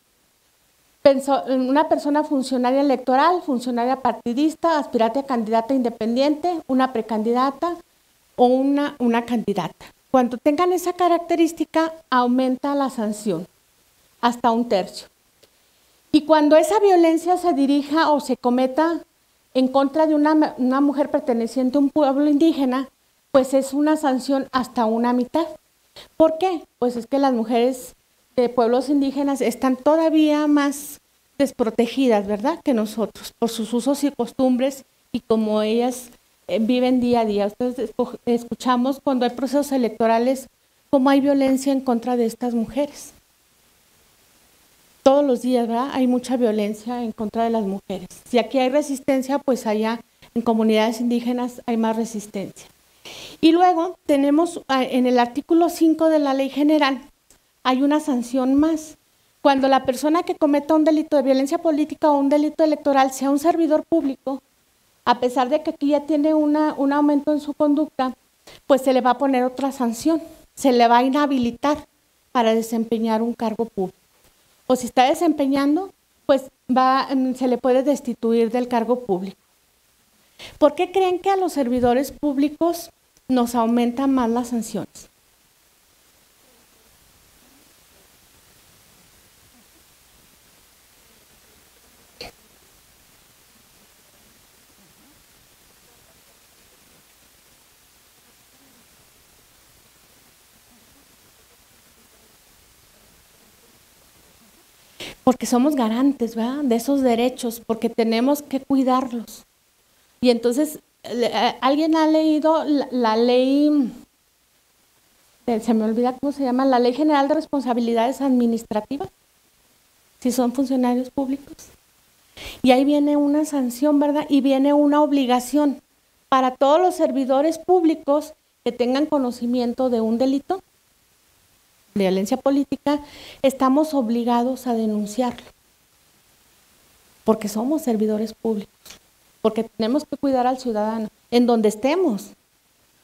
una persona funcionaria electoral, funcionaria partidista, aspirante a candidata independiente, una precandidata o una candidata. Cuando tengan esa característica, aumenta la sanción hasta 1/3. Y cuando esa violencia se dirija o se cometa en contra de una mujer perteneciente a un pueblo indígena, pues es una sanción hasta 1/2. ¿Por qué? Pues es que las mujeres de pueblos indígenas están todavía más desprotegidas, ¿verdad?, que nosotros, por sus usos y costumbres y como ellas viven día a día. Ustedes escuchamos cuando hay procesos electorales cómo hay violencia en contra de estas mujeres. Todos los días, ¿verdad?, hay mucha violencia en contra de las mujeres. Si aquí hay resistencia, pues allá en comunidades indígenas hay más resistencia. Y luego tenemos en el artículo 5 de la Ley General, hay una sanción más. Cuando la persona que cometa un delito de violencia política o un delito electoral sea un servidor público, a pesar de que aquí ya tiene un aumento en su conducta, pues se le va a poner otra sanción, se le va a inhabilitar para desempeñar un cargo público. O si está desempeñando, pues se le puede destituir del cargo público. ¿Por qué creen que a los servidores públicos nos aumentan más las sanciones? Porque somos garantes, ¿verdad?, de esos derechos, porque tenemos que cuidarlos. Y entonces, ¿alguien ha leído la ley, se me olvida cómo se llama, la Ley General de Responsabilidades Administrativas? Si son funcionarios públicos. Y ahí viene una sanción, ¿verdad? Y viene una obligación para todos los servidores públicos que tengan conocimiento de un delito, violencia política, estamos obligados a denunciarlo, porque somos servidores públicos, porque tenemos que cuidar al ciudadano, en donde estemos.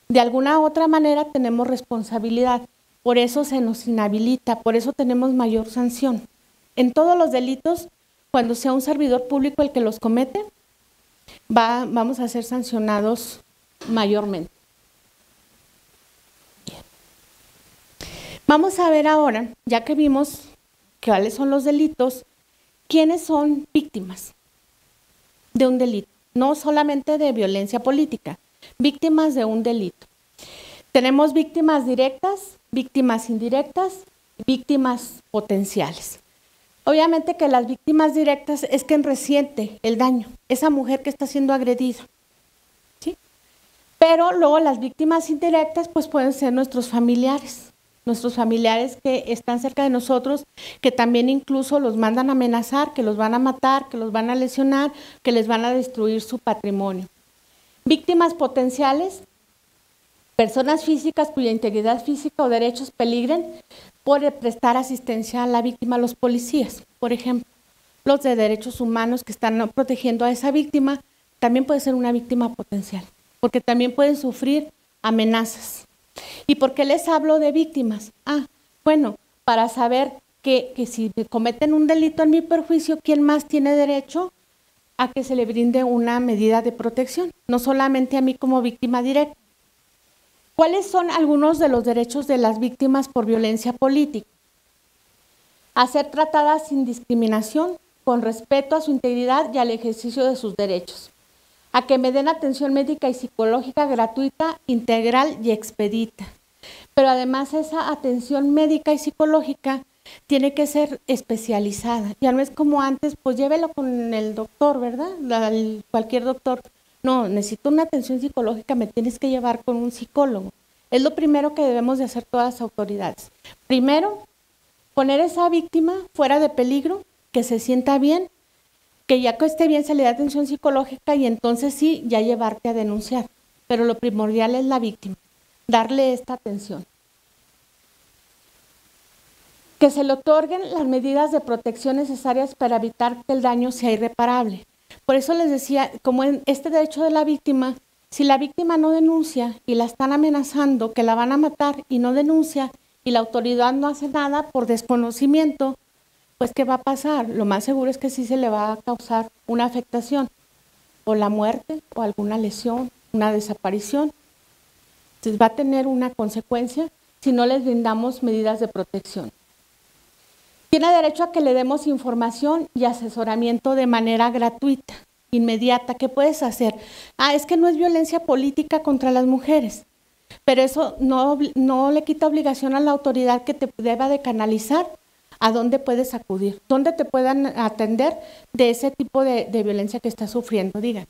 De alguna u otra manera tenemos responsabilidad, por eso se nos inhabilita, por eso tenemos mayor sanción. En todos los delitos, cuando sea un servidor público el que los comete, vamos a ser sancionados mayormente. Vamos a ver ahora, ya que vimos cuáles son los delitos, quiénes son víctimas de un delito, no solamente de violencia política, víctimas de un delito. Tenemos víctimas directas, víctimas indirectas, víctimas potenciales. Obviamente que las víctimas directas es quien resiente el daño, esa mujer que está siendo agredida, ¿sí? Pero luego las víctimas indirectas pues pueden ser nuestros familiares que están cerca de nosotros, que también incluso los mandan a amenazar, que los van a matar, que los van a lesionar, que les van a destruir su patrimonio. Víctimas potenciales, personas físicas cuya integridad física o derechos peligren por prestar asistencia a la víctima, los policías, por ejemplo, los de derechos humanos que están protegiendo a esa víctima, también puede ser una víctima potencial, porque también pueden sufrir amenazas. ¿Y por qué les hablo de víctimas? Bueno, para saber que si cometen un delito en mi perjuicio, ¿quién más tiene derecho a que se le brinde una medida de protección? No solamente a mí como víctima directa. ¿Cuáles son algunos de los derechos de las víctimas por violencia política? a ser tratada sin discriminación, con respeto a su integridad y al ejercicio de sus derechos, a que me den atención médica y psicológica gratuita, integral y expedita. Pero además esa atención médica y psicológica tiene que ser especializada. Ya no es como antes, pues llévelo con el doctor, ¿verdad? Cualquier doctor. No, necesito una atención psicológica, me tienes que llevar con un psicólogo. Es lo primero que debemos de hacer todas las autoridades. Primero, poner a esa víctima fuera de peligro, que se sienta bien, que ya que esté bien se le da atención psicológica y entonces sí, ya llevarte a denunciar. Pero lo primordial es la víctima, darle esta atención. Que se le otorguen las medidas de protección necesarias para evitar que el daño sea irreparable. Por eso les decía, como en este derecho de la víctima, si la víctima no denuncia y la están amenazando que la van a matar y no denuncia y la autoridad no hace nada por desconocimiento, pues ¿qué va a pasar? Lo más seguro es que sí se le va a causar una afectación, o la muerte, o alguna lesión, una desaparición. Entonces va a tener una consecuencia si no les brindamos medidas de protección. Tiene derecho a que le demos información y asesoramiento de manera gratuita, inmediata. ¿Qué puedes hacer? Es que no es violencia política contra las mujeres, pero eso no le quita obligación a la autoridad que te deba de canalizar a dónde puedes acudir, dónde te puedan atender de ese tipo de violencia que estás sufriendo. Digan.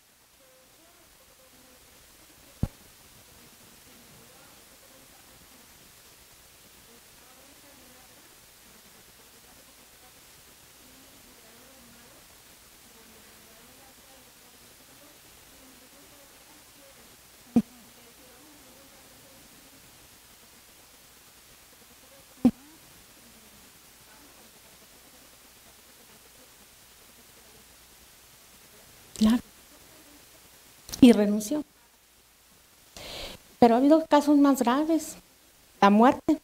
Claro. Y renunció. Pero ha habido casos más graves, la muerte,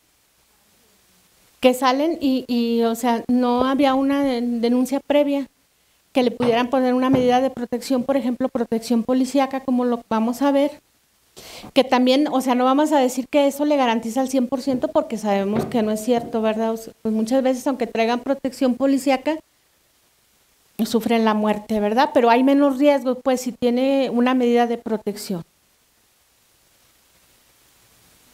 que salen o sea, no había una denuncia previa que le pudieran poner una medida de protección, por ejemplo, protección policíaca, como lo vamos a ver, que también, o sea, no vamos a decir que eso le garantiza al 100% porque sabemos que no es cierto, ¿verdad? O sea, pues muchas veces, aunque traigan protección policíaca, sufren la muerte, ¿verdad? Pero hay menos riesgo, pues, si tiene una medida de protección.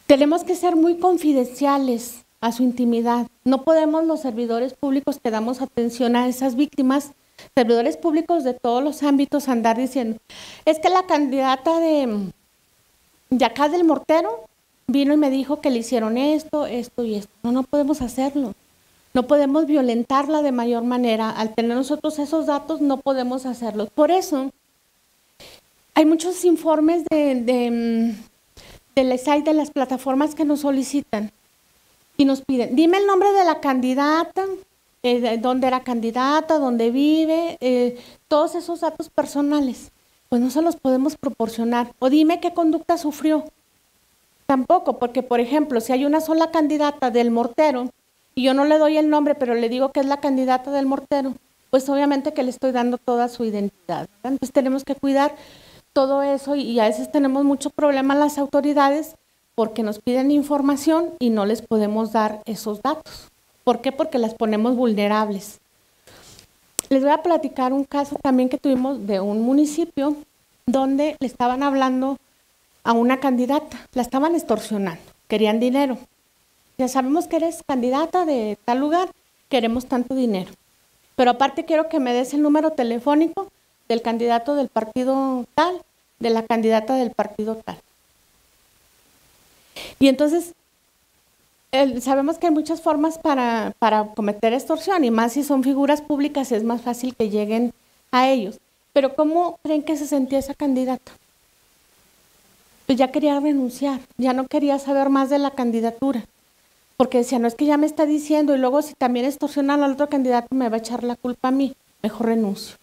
Tenemos que ser muy confidenciales a su intimidad. No podemos los servidores públicos que damos atención a esas víctimas, servidores públicos de todos los ámbitos, andar diciendo, es que la candidata de acá del Mortero vino y me dijo que le hicieron esto, esto y esto. No podemos hacerlo. No podemos violentarla de mayor manera. Al tener nosotros esos datos, no podemos hacerlo. Por eso, hay muchos informes del SAI, de las plataformas que nos solicitan y nos piden, dime el nombre de la candidata, dónde era candidata, dónde vive, todos esos datos personales. Pues no se los podemos proporcionar. O dime qué conducta sufrió. Tampoco, porque, por ejemplo, si hay una sola candidata del Mortero, y yo no le doy el nombre, pero le digo que es la candidata del Mortero, pues obviamente que le estoy dando toda su identidad, ¿verdad? Entonces tenemos que cuidar todo eso y a veces tenemos mucho problema las autoridades porque nos piden información y no les podemos dar esos datos. ¿Por qué? Porque las ponemos vulnerables. Les voy a platicar un caso también que tuvimos de un municipio donde le estaban hablando a una candidata, la estaban extorsionando, querían dinero. Ya sabemos que eres candidata de tal lugar, queremos tanto dinero. Pero aparte quiero que me des el número telefónico del candidato del partido tal, de la candidata del partido tal. Y entonces, sabemos que hay muchas formas para cometer extorsión, y más si son figuras públicas es más fácil que lleguen a ellos. Pero ¿cómo creen que se sentía esa candidata? Pues ya quería renunciar, ya no quería saber más de la candidatura. Porque decía, no es que ya me está diciendo y luego si también extorsionan al otro candidato me va a echar la culpa a mí, mejor renuncio.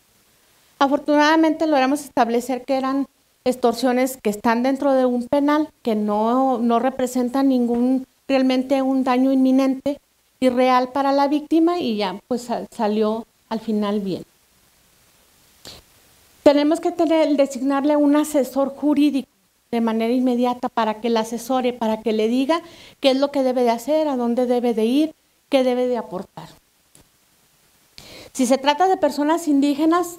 Afortunadamente logramos establecer que eran extorsiones que están dentro de un penal, que no representan realmente un daño inminente y real para la víctima y ya pues salió al final bien. Tenemos que designarle un asesor jurídico de manera inmediata para que la asesore, para que le diga qué es lo que debe de hacer, a dónde debe de ir, qué debe de aportar. Si se trata de personas indígenas,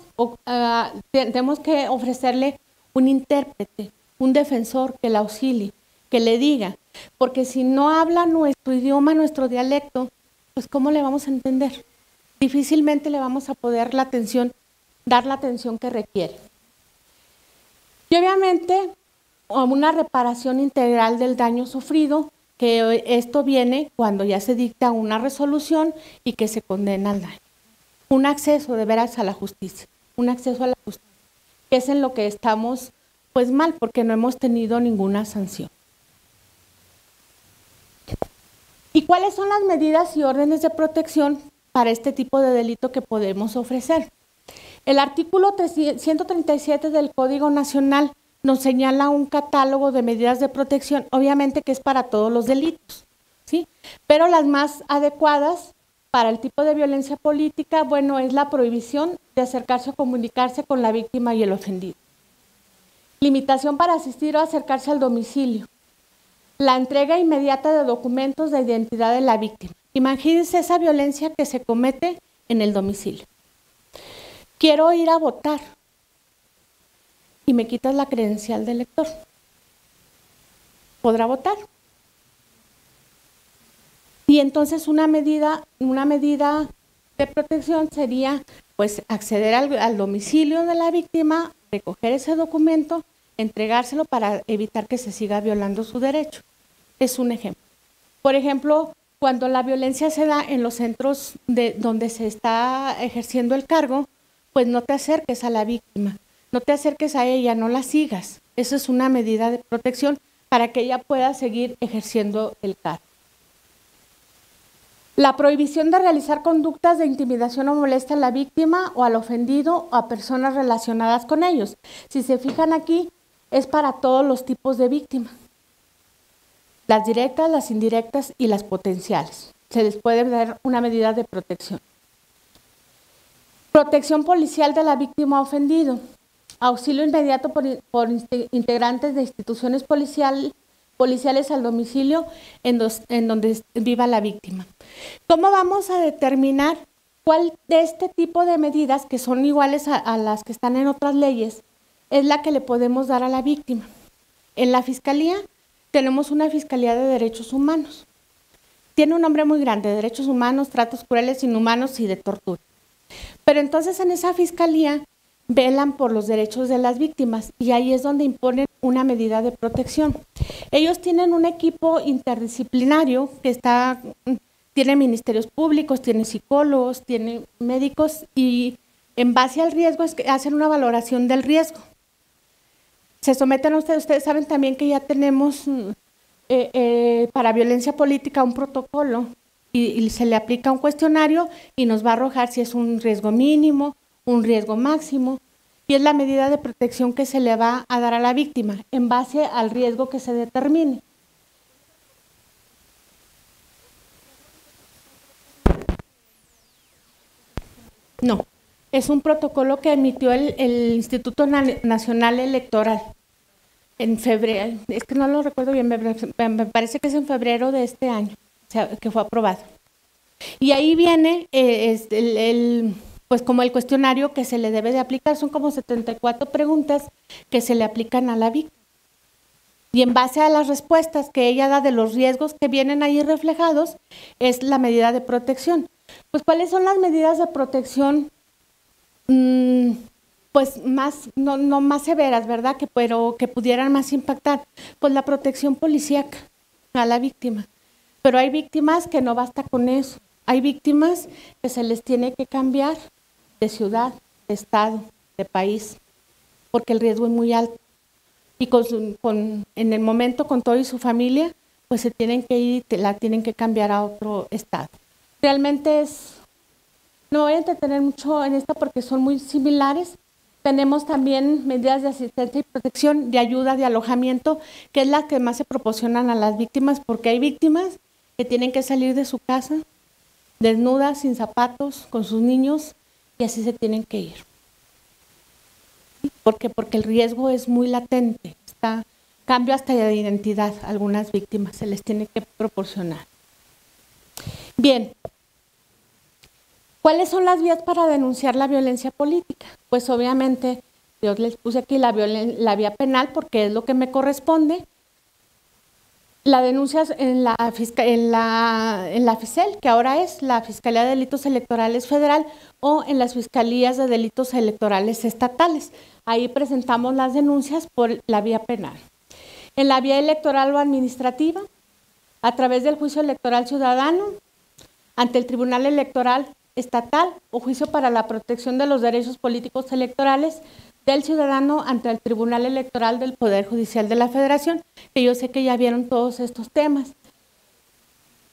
tenemos que ofrecerle un intérprete, un defensor que la auxilie, que le diga, porque si no habla nuestro idioma, nuestro dialecto, pues ¿cómo le vamos a entender? Difícilmente le vamos a poder dar la atención que requiere. Y obviamente, una reparación integral del daño sufrido, que esto viene cuando ya se dicta una resolución y que se condena al daño. Un acceso de veras a la justicia, un acceso a la justicia, que es en lo que estamos pues mal, porque no hemos tenido ninguna sanción. ¿Y cuáles son las medidas y órdenes de protección para este tipo de delito que podemos ofrecer? El artículo 137 del Código Nacional nos señala un catálogo de medidas de protección, obviamente que es para todos los delitos, ¿sí? Pero las más adecuadas para el tipo de violencia política, bueno, es la prohibición de acercarse o comunicarse con la víctima y el ofendido. Limitación para asistir o acercarse al domicilio. La entrega inmediata de documentos de identidad de la víctima. Imagínense esa violencia que se comete en el domicilio. Quiero ir a votar y me quitas la credencial del elector. ¿Podrá votar? Y entonces una medida de protección sería pues acceder al domicilio de la víctima, recoger ese documento, entregárselo para evitar que se siga violando su derecho. Es un ejemplo. Por ejemplo, cuando la violencia se da en los centros donde se está ejerciendo el cargo, pues no te acerques a la víctima, no te acerques a ella, no la sigas. Eso es una medida de protección para que ella pueda seguir ejerciendo el cargo. La prohibición de realizar conductas de intimidación o molestia a la víctima o al ofendido o a personas relacionadas con ellos. Si se fijan aquí, es para todos los tipos de víctimas. Las directas, las indirectas y las potenciales. Se les puede dar una medida de protección. Protección policial de la víctima ofendido. Auxilio inmediato por integrantes de instituciones policiales al domicilio en donde viva la víctima. ¿Cómo vamos a determinar cuál de este tipo de medidas, que son iguales a las que están en otras leyes, es la que le podemos dar a la víctima? En la Fiscalía tenemos una Fiscalía de Derechos Humanos. Tiene un nombre muy grande: Derechos Humanos, Tratos Crueles, Inhumanos y de Tortura. Pero entonces en esa Fiscalía velan por los derechos de las víctimas y ahí es donde imponen una medida de protección. Ellos tienen un equipo interdisciplinario que tiene ministerios públicos, tiene psicólogos, tiene médicos y en base al riesgo hacen una valoración del riesgo. Se someten a ustedes saben también que ya tenemos para violencia política un protocolo y se le aplica un cuestionario y nos va a arrojar si es un riesgo mínimo, un riesgo máximo, y es la medida de protección que se le va a dar a la víctima en base al riesgo que se determine. No, es un protocolo que emitió el Instituto Nacional Electoral en febrero, es que no lo recuerdo bien, me parece que es en febrero de este año, o sea, que fue aprobado. Y ahí viene pues como el cuestionario que se le debe de aplicar, son como 74 preguntas que se le aplican a la víctima. Y en base a las respuestas que ella da de los riesgos que vienen ahí reflejados, es la medida de protección. Pues, ¿cuáles son las medidas de protección? Pues más, no más severas, ¿verdad? Pero que pudieran más impactar. Pues la protección policíaca a la víctima. Pero hay víctimas que no basta con eso. Hay víctimas que se les tiene que cambiar de ciudad, de estado, de país, porque el riesgo es muy alto. Y en el momento con todo y su familia, pues se tienen que ir y la tienen que cambiar a otro estado. Realmente no voy a entretener mucho en esto porque son muy similares. Tenemos también medidas de asistencia y protección, de ayuda, de alojamiento, que es la que más se proporcionan a las víctimas, porque hay víctimas que tienen que salir de su casa desnudas, sin zapatos, con sus niños, y así se tienen que ir. Porque el riesgo es muy latente, cambio hasta de identidad a algunas víctimas, se les tiene que proporcionar. Bien, ¿Cuáles son las vías para denunciar la violencia política? Pues obviamente, yo les puse aquí la vía penal porque es lo que me corresponde. La denuncia en la FICEL, que ahora es la Fiscalía de Delitos Electorales Federal, o en las Fiscalías de Delitos Electorales Estatales. Ahí presentamos las denuncias por la vía penal. En la vía electoral o administrativa, a través del juicio electoral ciudadano, ante el Tribunal Electoral Estatal o juicio para la protección de los derechos políticos electorales del ciudadano ante el Tribunal Electoral del Poder Judicial de la Federación, que yo sé que ya vieron todos estos temas.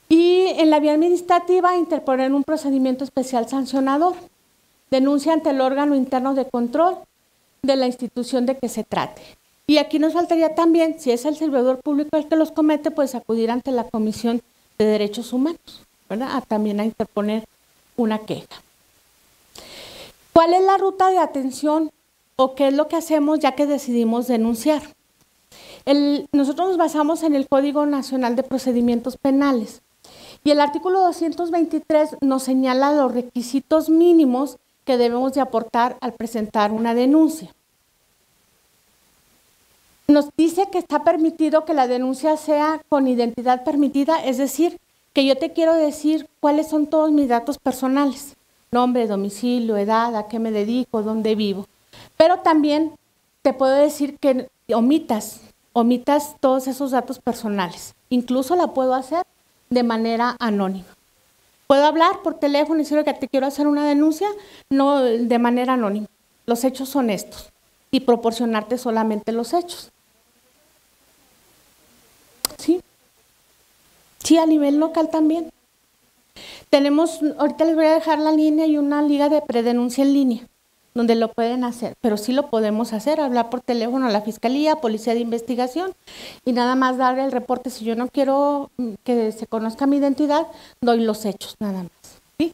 Y en la vía administrativa, interponer un procedimiento especial sancionador, denuncia ante el órgano interno de control de la institución de que se trate. Y aquí nos faltaría también, si es el servidor público el que los comete, pues acudir ante la Comisión de Derechos Humanos, ¿verdad? También a interponer una queja. ¿Cuál es la ruta de atención o qué es lo que hacemos ya que decidimos denunciar? Nosotros nos basamos en el Código Nacional de Procedimientos Penales y el artículo 223 nos señala los requisitos mínimos que debemos de aportar al presentar una denuncia. Nos dice que está permitido que la denuncia sea con identidad permitida, es decir, que yo te quiero decir cuáles son todos mis datos personales, nombre, domicilio, edad, a qué me dedico, dónde vivo. Pero también te puedo decir que omitas todos esos datos personales. Incluso la puedo hacer de manera anónima. Puedo hablar por teléfono y decir que te quiero hacer una denuncia, no de manera anónima. Los hechos son estos y proporcionarte solamente los hechos. ¿Sí? Sí, a nivel local también. Tenemos, ahorita les voy a dejar la línea y una liga de predenuncia en línea, donde lo pueden hacer, pero sí lo podemos hacer, hablar por teléfono a la Fiscalía, Policía de Investigación y nada más dar el reporte. Si yo no quiero que se conozca mi identidad, doy los hechos, nada más. ¿Sí?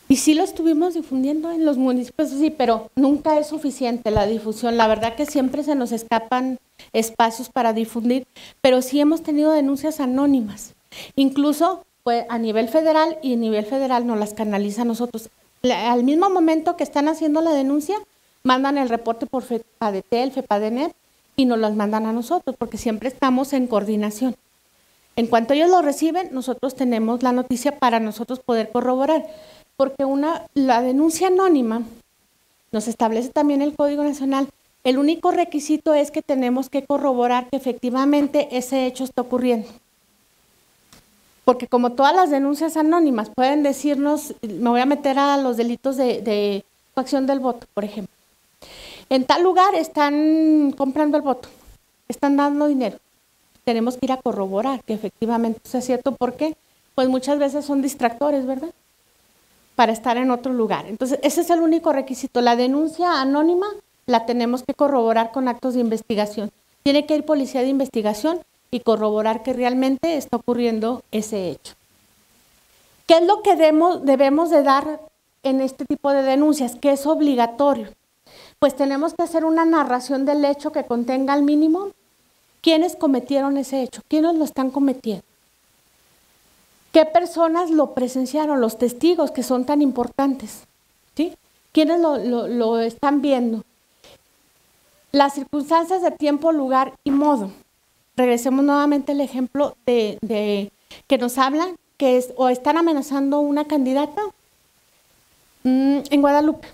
Y sí lo estuvimos difundiendo en los municipios, sí, pero nunca es suficiente la difusión. La verdad que siempre se nos escapan espacios para difundir, pero sí hemos tenido denuncias anónimas. Incluso pues, a nivel federal, y a nivel federal nos las canaliza a nosotros. Al mismo momento que están haciendo la denuncia, mandan el reporte por FEPADETEL, FEPADENET, y nos las mandan a nosotros, porque siempre estamos en coordinación. En cuanto ellos lo reciben, nosotros tenemos la noticia para nosotros poder corroborar. Porque la denuncia anónima nos establece también el Código Nacional. El único requisito es que tenemos que corroborar que efectivamente ese hecho está ocurriendo. Porque como todas las denuncias anónimas pueden decirnos, me voy a meter a los delitos de coacción del voto, por ejemplo. En tal lugar están comprando el voto, están dando dinero. Tenemos que ir a corroborar que efectivamente sea cierto. ¿Por qué? Pues muchas veces son distractores, ¿verdad? Para estar en otro lugar. Entonces, ese es el único requisito. La denuncia anónima la tenemos que corroborar con actos de investigación. Tiene que ir Policía de Investigación y corroborar que realmente está ocurriendo ese hecho. ¿Qué es lo que debemos de dar en este tipo de denuncias? ¿Qué es obligatorio? Pues tenemos que hacer una narración del hecho que contenga al mínimo quiénes cometieron ese hecho, quiénes lo están cometiendo. ¿Qué personas lo presenciaron? Los testigos que son tan importantes, ¿sí? ¿Quiénes lo están viendo? Las circunstancias de tiempo, lugar y modo. Regresemos nuevamente al ejemplo de que nos hablan que o están amenazando una candidata en Guadalupe.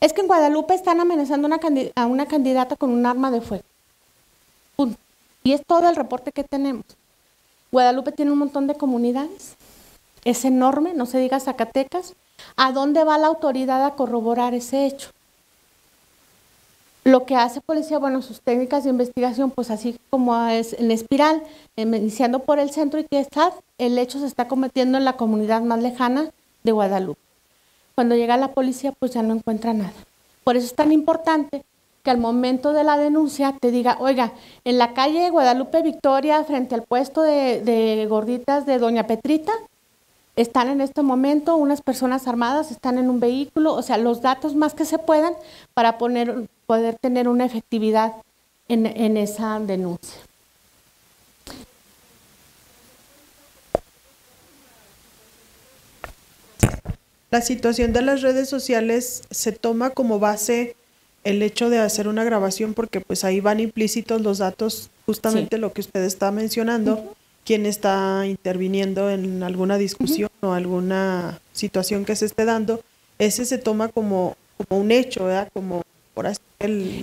Es que en Guadalupe están amenazando a una candidata con un arma de fuego. Punto. Y es todo el reporte que tenemos. Guadalupe tiene un montón de comunidades, es enorme, no se diga Zacatecas. ¿A dónde va la autoridad a corroborar ese hecho? Lo que hace policía, bueno, sus técnicas de investigación, pues así como es en espiral, iniciando por el centro y que el hecho se está cometiendo en la comunidad más lejana de Guadalupe. Cuando llega la policía, pues ya no encuentra nada. Por eso es tan importante que al momento de la denuncia te diga, oiga, en la calle Guadalupe Victoria, frente al puesto de gorditas de Doña Petrita, están en este momento unas personas armadas, están en un vehículo, o sea, los datos más que se puedan para poder tener una efectividad en esa denuncia. La situación de las redes sociales se toma como base el hecho de hacer una grabación porque pues ahí van implícitos los datos, justamente lo que usted está mencionando, quién está interviniendo en alguna discusión o alguna situación que se esté dando, ese se toma como un hecho, ¿verdad? Como por así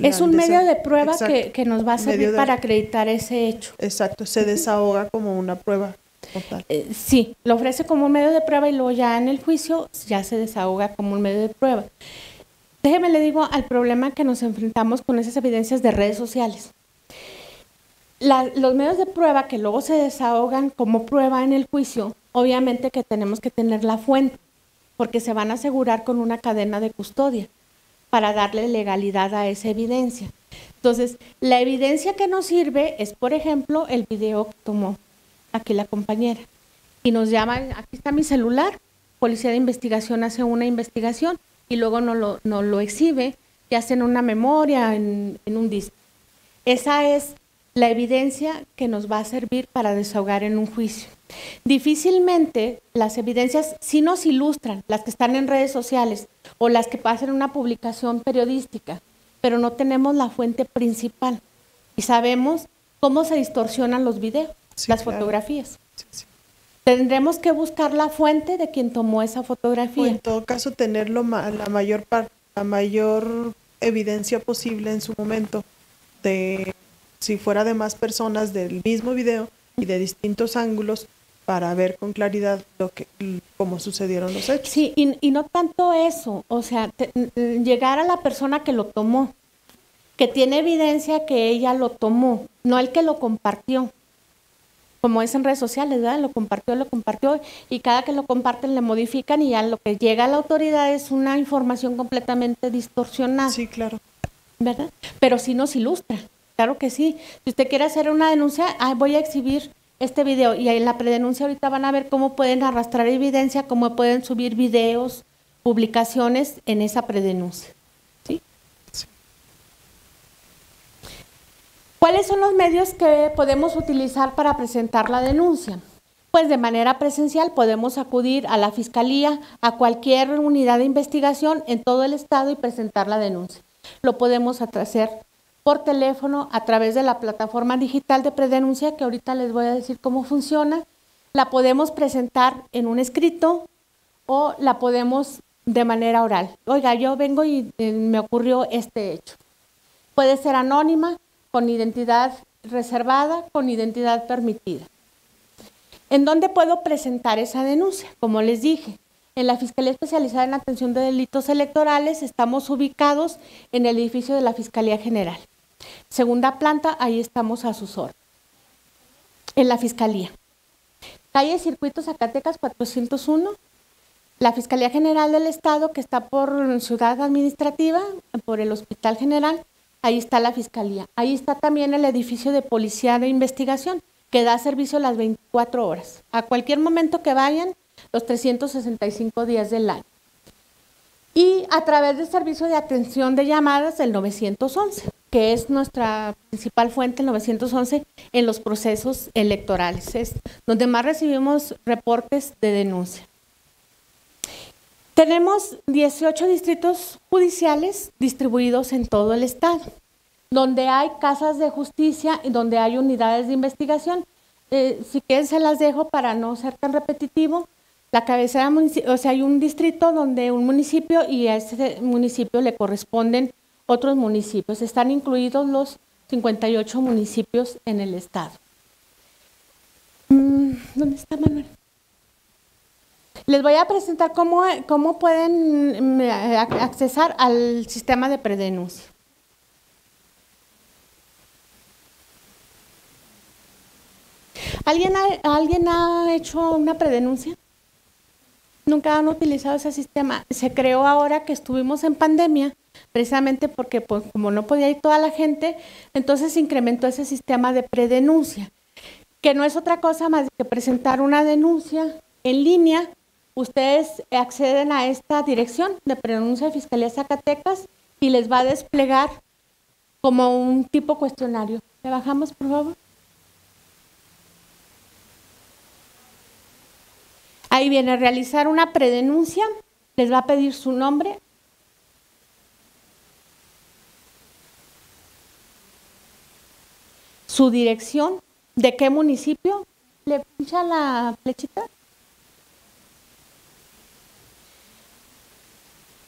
es un medio de prueba que nos va a servir para acreditar ese hecho. Exacto, se desahoga como una prueba total. Sí, lo ofrece como un medio de prueba y luego ya en el juicio ya se desahoga como un medio de prueba. Déjeme le digo al problema que nos enfrentamos con esas evidencias de redes sociales. Los medios de prueba que luego se desahogan como prueba en el juicio, obviamente que tenemos que tener la fuente, porque se van a asegurar con una cadena de custodia para darle legalidad a esa evidencia. Entonces, la evidencia que nos sirve es, por ejemplo, el video que tomó aquí la compañera y nos llama, aquí está mi celular, Policía de Investigación hace una investigación y luego nos lo exhibe y hacen una memoria en un disco. Esa es la evidencia que nos va a servir para desahogar en un juicio. Difícilmente las evidencias sí nos ilustran, las que están en redes sociales o las que pasan en una publicación periodística, pero no tenemos la fuente principal y sabemos cómo se distorsionan los videos, las fotografías. Sí. Tendremos que buscar la fuente de quien tomó esa fotografía. O en todo caso, tener la mayor evidencia posible en su momento, de si fuera de más personas del mismo video y de distintos ángulos, para ver con claridad cómo sucedieron los hechos. Sí, y no tanto eso, o sea, llegar a la persona que lo tomó, que tiene evidencia que ella lo tomó, no el que lo compartió. Como es en redes sociales, ¿verdad? Lo compartió y cada que lo comparten le modifican y ya lo que llega a la autoridad es una información completamente distorsionada. Sí, claro. ¿Verdad? Pero sí nos ilustra, claro que sí. Si usted quiere hacer una denuncia, voy a exhibir este video y en la predenuncia ahorita van a ver cómo pueden arrastrar evidencia, cómo pueden subir videos, publicaciones en esa predenuncia. ¿Sí? Sí. ¿Cuáles son los medios que podemos utilizar para presentar la denuncia? Pues de manera presencial podemos acudir a la Fiscalía, a cualquier unidad de investigación en todo el estado y presentar la denuncia. Lo podemos hacer por teléfono a través de la plataforma digital de predenuncia, que ahorita les voy a decir cómo funciona. La podemos presentar en un escrito o la podemos de manera oral. Oiga, yo vengo y me ocurrió este hecho. Puede ser anónima, con identidad reservada, con identidad permitida. ¿En dónde puedo presentar esa denuncia? Como les dije, en la Fiscalía Especializada en Atención de Delitos Electorales estamos ubicados en el edificio de la Fiscalía General. Segunda planta, ahí estamos a sus órdenes. En la Fiscalía. Calle Circuito Zacatecas 401, la Fiscalía General del Estado, que está por Ciudad Administrativa, por el Hospital General, ahí está la Fiscalía. Ahí está también el edificio de Policía de Investigación, que da servicio las 24 horas. A cualquier momento que vayan, los 365 días del año. Y a través del servicio de atención de llamadas del 911, que es nuestra principal fuente, el 911, en los procesos electorales. Es donde más recibimos reportes de denuncia. Tenemos 18 distritos judiciales distribuidos en todo el estado, donde hay casas de justicia y donde hay unidades de investigación. Si quieren se las dejo para no ser tan repetitivo. La cabecera municipal, o sea, hay un distrito donde un municipio y a ese municipio le corresponden otros municipios. Están incluidos los 58 municipios en el estado. ¿Dónde está Manuel? Les voy a presentar cómo pueden accesar al sistema de predenuncia. ¿Alguien ha hecho una predenuncia? Nunca han utilizado ese sistema. Se creó ahora que estuvimos en pandemia, precisamente porque pues, como no podía ir toda la gente, entonces se incrementó ese sistema de predenuncia, que no es otra cosa más que presentar una denuncia en línea. Ustedes acceden a esta dirección de predenuncia de Fiscalía Zacatecas y les va a desplegar como un tipo cuestionario. ¿Le bajamos, por favor? Ahí viene realizar una predenuncia, les va a pedir su nombre, su dirección, de qué municipio, le pincha la flechita,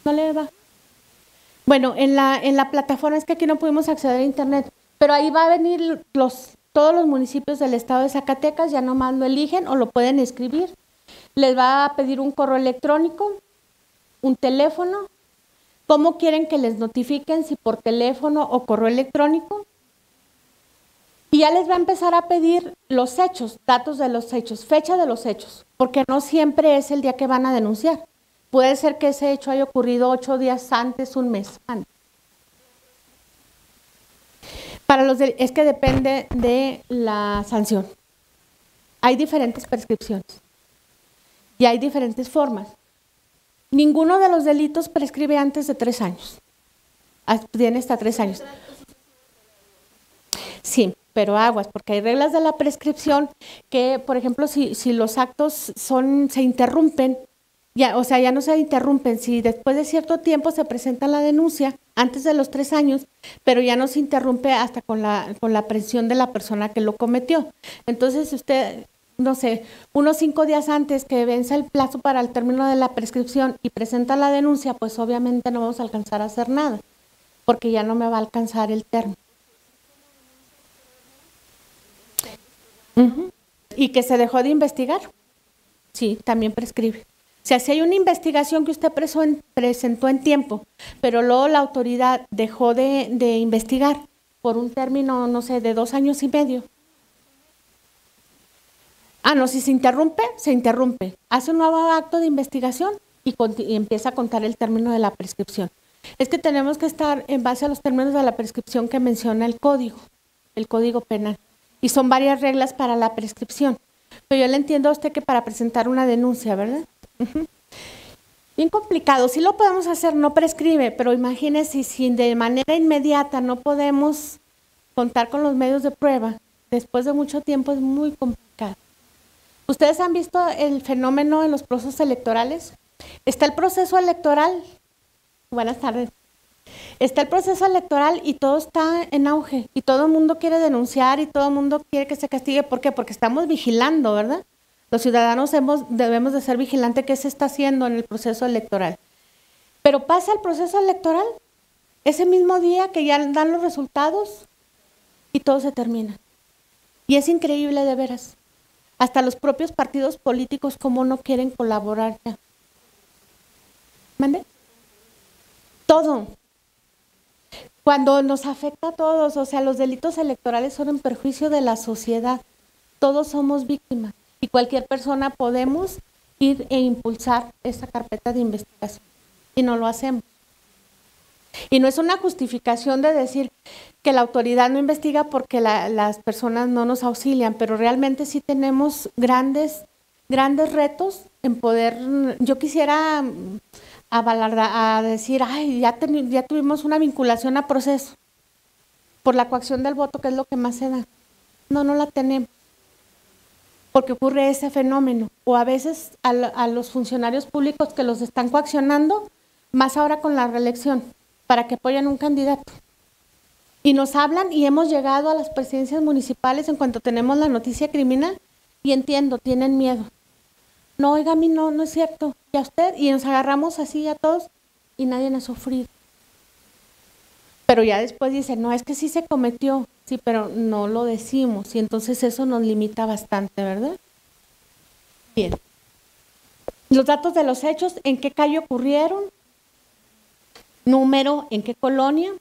no le va. Bueno, en la plataforma, es que aquí no pudimos acceder a internet, pero ahí va a venir todos los municipios del estado de Zacatecas, ya nomás lo eligen o lo pueden escribir. Les va a pedir un correo electrónico, un teléfono, cómo quieren que les notifiquen, si por teléfono o correo electrónico. Y ya les va a empezar a pedir los hechos, datos de los hechos, fecha de los hechos, porque no siempre es el día que van a denunciar. Puede ser que ese hecho haya ocurrido 8 días antes, un mes antes. Es que depende de la sanción. Hay diferentes prescripciones y hay diferentes formas. Ninguno de los delitos prescribe antes de 3 años. Tiene hasta 3 años. Sí, pero aguas, porque hay reglas de la prescripción que, por ejemplo, si los actos se interrumpen, ya no se interrumpen, si después de cierto tiempo se presenta la denuncia, antes de los 3 años, pero ya no se interrumpe hasta con la aprehensión de la persona que lo cometió. Entonces, si usted, no sé, unos 5 días antes que vence el plazo para el término de la prescripción y presenta la denuncia, pues obviamente no vamos a alcanzar a hacer nada, porque ya no me va a alcanzar el término. Y que se dejó de investigar, sí, también prescribe. O sea, si hay una investigación que usted presentó en tiempo, pero luego la autoridad dejó de investigar por un término, no sé, de 2 años y medio. No, si se interrumpe, se interrumpe. Hace un nuevo acto de investigación y empieza a contar el término de la prescripción. Es que tenemos que estar en base a los términos de la prescripción que menciona el Código Penal. Y son varias reglas para la prescripción. Pero yo le entiendo a usted que para presentar una denuncia, ¿verdad? Bien complicado. Sí lo podemos hacer, no prescribe, pero imagínese si de manera inmediata no podemos contar con los medios de prueba, después de mucho tiempo es muy complicado. ¿Ustedes han visto el fenómeno en los procesos electorales? Está el proceso electoral. Buenas tardes. Está el proceso electoral y todo está en auge y todo el mundo quiere denunciar y todo el mundo quiere que se castigue. ¿Por qué? Porque estamos vigilando, ¿verdad? Los ciudadanos debemos de ser vigilantes qué se está haciendo en el proceso electoral. Pero pasa el proceso electoral, ese mismo día que ya dan los resultados y todo se termina. Y es increíble de veras. Hasta los propios partidos políticos cómo no quieren colaborar ya. ¿Mande? Todo. Cuando nos afecta a todos, o sea, los delitos electorales son en perjuicio de la sociedad. Todos somos víctimas y cualquier persona podemos ir e impulsar esa carpeta de investigación y no lo hacemos. Y no es una justificación de decir que la autoridad no investiga porque las personas no nos auxilian, pero realmente sí tenemos grandes retos en poder. Yo quisiera a decir, ay, ya tuvimos una vinculación a proceso por la coacción del voto, que es lo que más se da. No la tenemos, porque ocurre ese fenómeno. O a veces a los funcionarios públicos que los están coaccionando, más ahora con la reelección, para que apoyen un candidato. Y nos hablan y hemos llegado a las presidencias municipales en cuanto tenemos la noticia criminal y entiendo, tienen miedo. No, oiga, a mí no es cierto. Y a usted, y nos agarramos así a todos y nadie ha sufrido. Pero ya después dicen, no, es que sí se cometió, sí, pero no lo decimos y entonces eso nos limita bastante, ¿verdad? Bien. Los datos de los hechos, en qué calle ocurrieron, número, en qué colonia,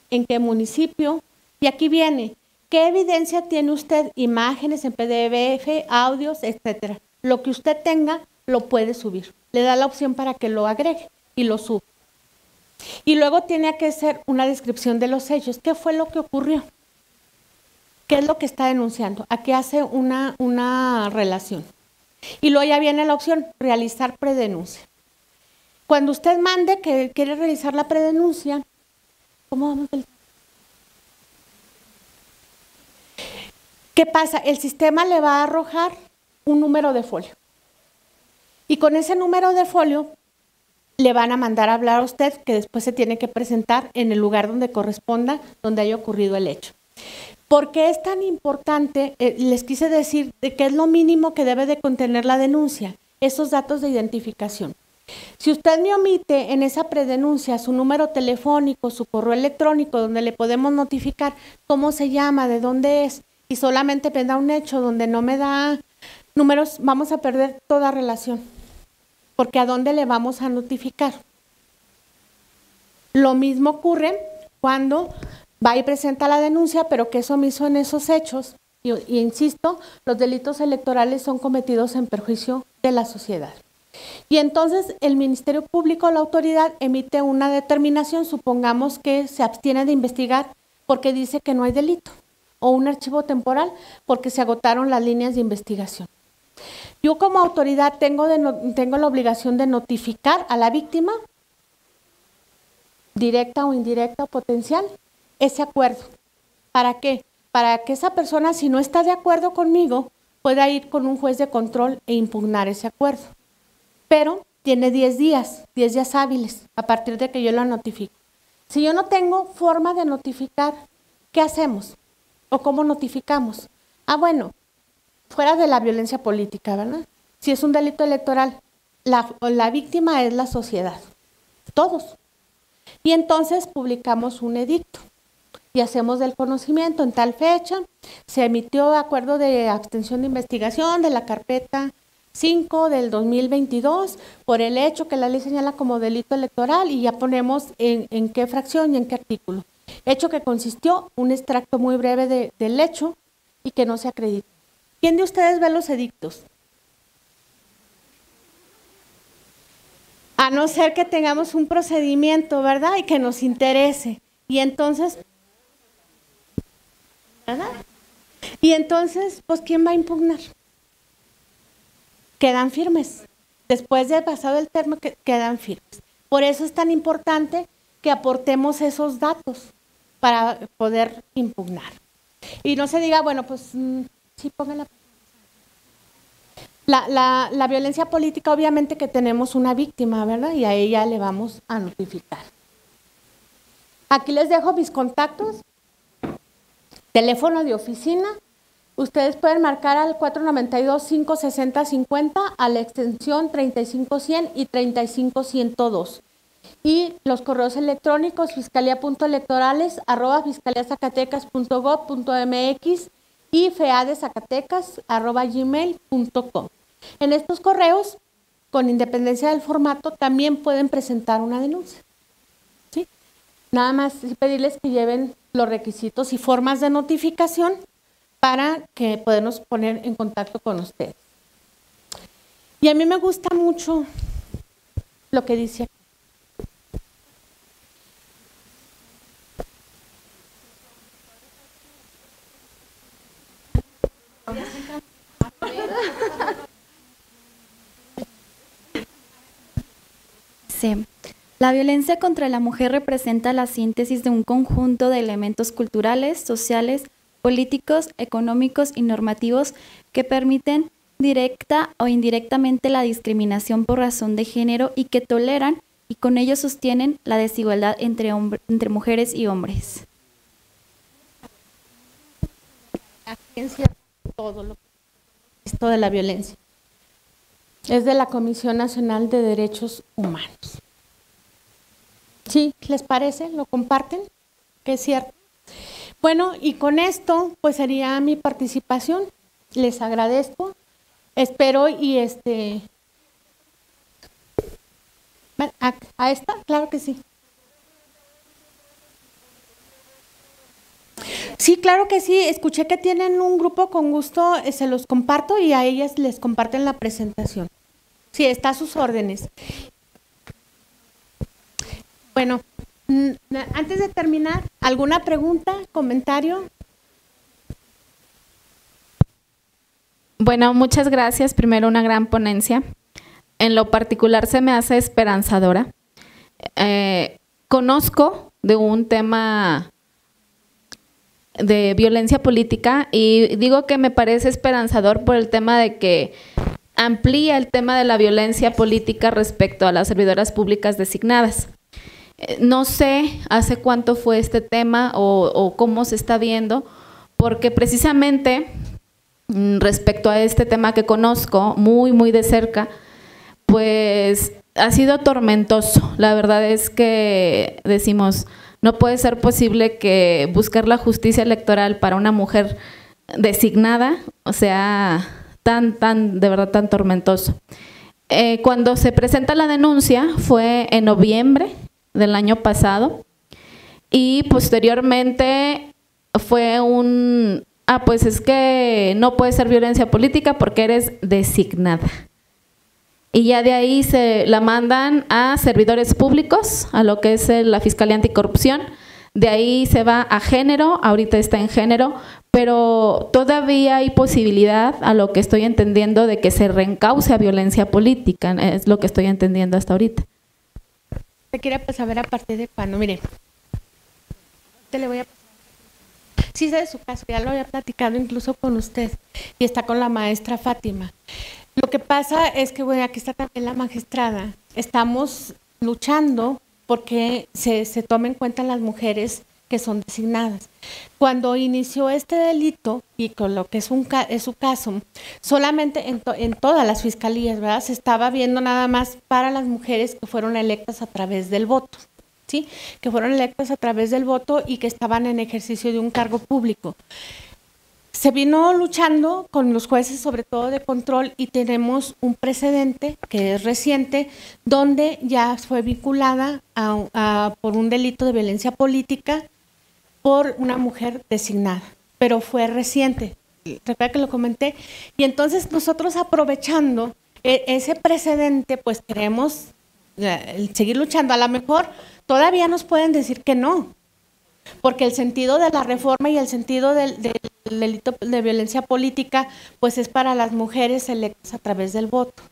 en qué municipio, y aquí viene, ¿qué evidencia tiene usted? Imágenes en PDF, audios, etcétera. Lo que usted tenga, lo puede subir. Le da la opción para que lo agregue y lo suba. Y luego tiene que hacer una descripción de los hechos. ¿Qué fue lo que ocurrió? ¿Qué es lo que está denunciando? Aquí hace una relación. Y luego ya viene la opción, realizar predenuncia. Cuando usted mande que quiere realizar la predenuncia, ¿cómo vamos? ¿Qué pasa? El sistema le va a arrojar un número de folio. Y con ese número de folio le van a mandar a hablar a usted, que después se tiene que presentar en el lugar donde corresponda, donde haya ocurrido el hecho. ¿Por qué es tan importante? Les quise decir de que es lo mínimo que debe de contener la denuncia, esos datos de identificación. Si usted me omite en esa predenuncia su número telefónico, su correo electrónico, donde le podemos notificar cómo se llama, de dónde es, y solamente me da un hecho donde no me da números, vamos a perder toda relación. Porque ¿a dónde le vamos a notificar? Lo mismo ocurre cuando va y presenta la denuncia, pero que es omiso en esos hechos. Y insisto, los delitos electorales son cometidos en perjuicio de la sociedad. Y entonces el Ministerio Público, la autoridad, emite una determinación, supongamos que se abstiene de investigar porque dice que no hay delito, o un archivo temporal porque se agotaron las líneas de investigación. Yo como autoridad tengo la obligación de notificar a la víctima, directa o indirecta o potencial, ese acuerdo. ¿Para qué? Para que esa persona, si no está de acuerdo conmigo, pueda ir con un juez de control e impugnar ese acuerdo. Pero tiene 10 días hábiles a partir de que yo lo notifico. Si yo no tengo forma de notificar, ¿qué hacemos? ¿O cómo notificamos? Bueno, fuera de la violencia política, ¿verdad? Si es un delito electoral, la víctima es la sociedad, todos. Y entonces publicamos un edicto y hacemos del conocimiento en tal fecha, se emitió acuerdo de abstención de investigación de la carpeta 5 del 2022 por el hecho que la ley señala como delito electoral y ya ponemos en qué fracción y en qué artículo. Hecho que consistió un extracto muy breve del hecho y que no se acredita. ¿Quién de ustedes ve los edictos? A no ser que tengamos un procedimiento, ¿verdad? Y que nos interese. Y entonces, ¿verdad? Y entonces, pues, ¿quién va a impugnar? Quedan firmes. Después de pasado el término, quedan firmes. Por eso es tan importante que aportemos esos datos para poder impugnar. Y no se diga, bueno, pues, sí, póngala. La violencia política, obviamente que tenemos una víctima, ¿verdad? Y a ella le vamos a notificar. Aquí les dejo mis contactos, teléfono de oficina. Ustedes pueden marcar al 492-560-50 a la extensión 35-100 y 35-102. Y los correos electrónicos fiscalia.electorales@fiscaliazacatecas.gov.mx y feadezacatecas@gmail.com. En estos correos, con independencia del formato, también pueden presentar una denuncia. ¿Sí? Nada más pedirles que lleven los requisitos y formas de notificación para que podamos poner en contacto con ustedes. Y a mí me gusta mucho lo que dice aquí. Sí. La violencia contra la mujer representa la síntesis de un conjunto de elementos culturales, sociales, políticos, económicos y normativos que permiten directa o indirectamente la discriminación por razón de género y que toleran y con ello sostienen la desigualdad entre mujeres y hombres. Todo esto de la violencia es de la Comisión Nacional de Derechos Humanos. ¿Sí? ¿Les parece? ¿Lo comparten? Que es cierto. Bueno, y con esto, pues sería mi participación. Les agradezco. Espero y ¿A esta? Claro que sí. Sí, claro que sí. Escuché que tienen un grupo, con gusto se los comparto y a ellas les comparten la presentación. Sí, está a sus órdenes. Bueno, antes de terminar, ¿alguna pregunta, comentario? Bueno, muchas gracias. Primero, una gran ponencia. En lo particular se me hace esperanzadora. Conozco de un tema de violencia política, y digo que me parece esperanzador por el tema de que amplía el tema de la violencia política respecto a las servidoras públicas designadas. No sé hace cuánto fue este tema o cómo se está viendo, porque precisamente respecto a este tema que conozco muy de cerca, pues ha sido tormentoso. La verdad es que decimos, no puede ser posible que buscar la justicia electoral para una mujer designada, o sea, de verdad tan tormentoso. Cuando se presenta la denuncia fue en noviembre del año pasado, y posteriormente fue pues es que no puede ser violencia política porque eres designada. Y ya de ahí se la mandan a servidores públicos, a lo que es la Fiscalía Anticorrupción. De ahí se va a género, ahorita está en género, pero todavía hay posibilidad, a lo que estoy entendiendo, de que se reencauce a violencia política, es lo que estoy entendiendo hasta ahorita. Te quiero saber a partir de cuándo. Mire, te le voy a... Sí sé de su caso, ya lo había platicado incluso con usted, y está con la maestra Fátima. Lo que pasa es que, bueno, aquí está también la magistrada. Estamos luchando porque se tomen en cuenta las mujeres que son designadas. Cuando inició este delito, y con lo que es su caso, solamente en todas las fiscalías, ¿verdad?, se estaba viendo nada más para las mujeres que fueron electas a través del voto, ¿sí? Que fueron electas a través del voto y que estaban en ejercicio de un cargo público. Se vino luchando con los jueces, sobre todo de control, y tenemos un precedente que es reciente, donde ya fue vinculada por un delito de violencia política por una mujer designada, pero fue reciente, recuerda que lo comenté, y entonces nosotros, aprovechando ese precedente, pues queremos seguir luchando. A lo mejor todavía nos pueden decir que no, porque el sentido de la reforma y el sentido del delito de violencia política, pues es para las mujeres electas a través del voto.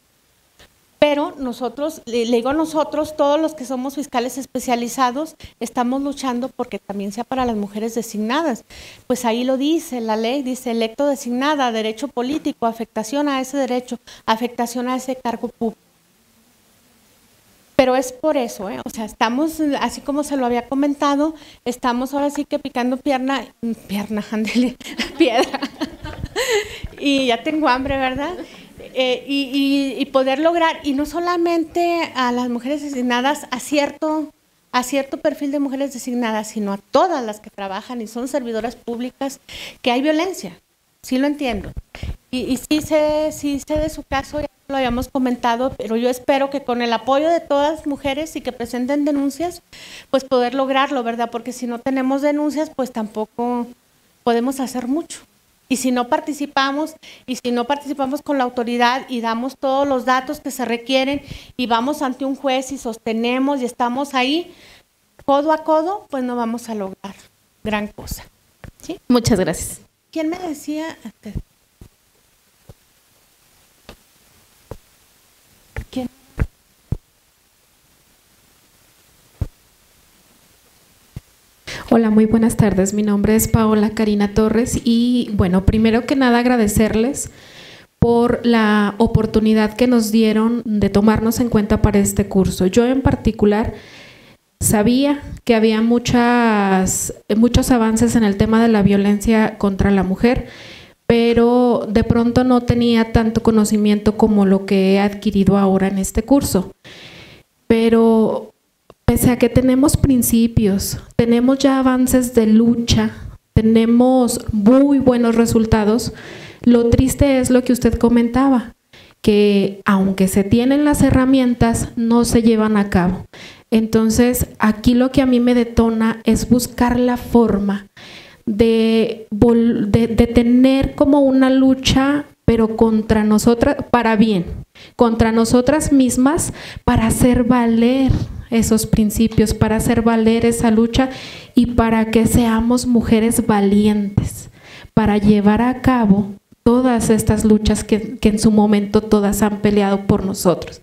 Pero nosotros, le digo nosotros, todos los que somos fiscales especializados, estamos luchando porque también sea para las mujeres designadas. Pues ahí lo dice, la ley dice electo, designada, derecho político, afectación a ese derecho, afectación a ese cargo público. Pero es por eso, o sea, estamos, así como se lo había comentado, estamos ahora sí que picando piedra, y ya tengo hambre, ¿verdad? Y poder lograr, y no solamente a las mujeres designadas, a cierto perfil de mujeres designadas, sino a todas las que trabajan y son servidoras públicas, que hay violencia, sí lo entiendo. Y sí sé de su caso, ya lo habíamos comentado, pero yo espero que con el apoyo de todas las mujeres y que presenten denuncias, pues poder lograrlo, ¿verdad? Porque si no tenemos denuncias, pues tampoco podemos hacer mucho. Y si no participamos con la autoridad y damos todos los datos que se requieren y vamos ante un juez y sostenemos y estamos ahí codo a codo, pues no vamos a lograr gran cosa. ¿Sí? Muchas gracias. ¿Quién me decía? ¿Quién? Hola, muy buenas tardes. Mi nombre es Paola Karina Torres y, bueno, primero que nada agradecerles por la oportunidad que nos dieron de tomarnos en cuenta para este curso. Yo en particular sabía que había muchos avances en el tema de la violencia contra la mujer, pero de pronto no tenía tanto conocimiento como lo que he adquirido ahora en este curso. Pero pese a que tenemos principios, tenemos ya avances de lucha, tenemos muy buenos resultados, lo triste es lo que usted comentaba, que aunque se tienen las herramientas, no se llevan a cabo. Entonces, aquí lo que a mí me detona es buscar la forma de tener como una lucha, pero contra nosotras, para bien, contra nosotras mismas, para hacer valer esos principios, para hacer valer esa lucha y para que seamos mujeres valientes, para llevar a cabo todas estas luchas que en su momento todas han peleado por nosotros.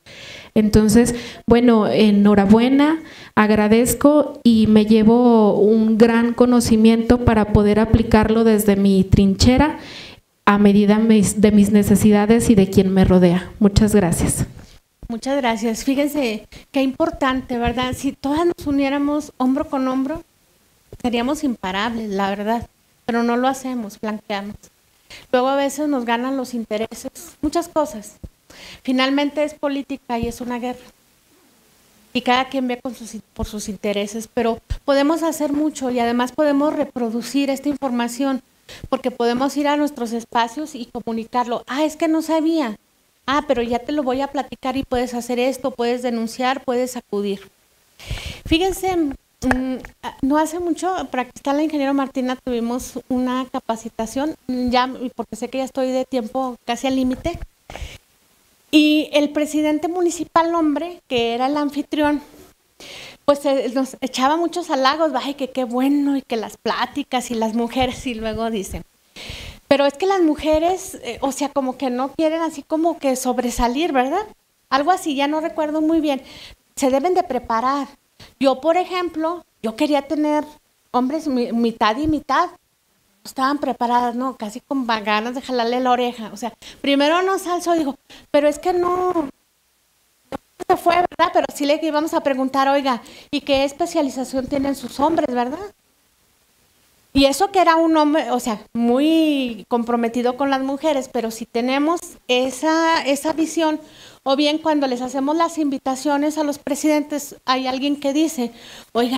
Entonces, bueno, enhorabuena Agradezco y me llevo un gran conocimiento para poder aplicarlo desde mi trinchera a medida de mis necesidades y de quien me rodea. Muchas gracias. Muchas gracias. Fíjense qué importante, ¿verdad? Si todas nos uniéramos hombro con hombro, seríamos imparables, la verdad, pero no lo hacemos, flanqueamos. Luego a veces nos ganan los intereses, muchas cosas. Finalmente es política y es una guerra. Y cada quien ve por sus intereses, pero podemos hacer mucho y además podemos reproducir esta información porque podemos ir a nuestros espacios y comunicarlo. Ah, es que no sabía. Ah, pero ya te lo voy a platicar y puedes hacer esto, puedes denunciar, puedes acudir. Fíjense, no hace mucho, para que está la ingeniera Martina, tuvimos una capacitación, ya porque sé que ya estoy de tiempo casi al límite, y el presidente municipal, hombre, que era el anfitrión, pues nos echaba muchos halagos, ay, que qué bueno, y que las pláticas y las mujeres, y luego dicen, pero es que las mujeres, o sea, como que no quieren así como que sobresalir, ¿verdad? Algo así, ya no recuerdo muy bien. Se deben de preparar. Yo, por ejemplo, yo quería tener hombres mitad y mitad. Estaban preparadas, ¿no? Casi con ganas de jalarle la oreja. O sea, primero nos alzó, dijo, pero es que no se fue, ¿verdad? Pero sí le íbamos a preguntar, oiga, ¿y qué especialización tienen sus hombres, verdad? Y eso que era un hombre, o sea, muy comprometido con las mujeres, pero si tenemos esa visión, o bien cuando les hacemos las invitaciones a los presidentes, hay alguien que dice, oiga,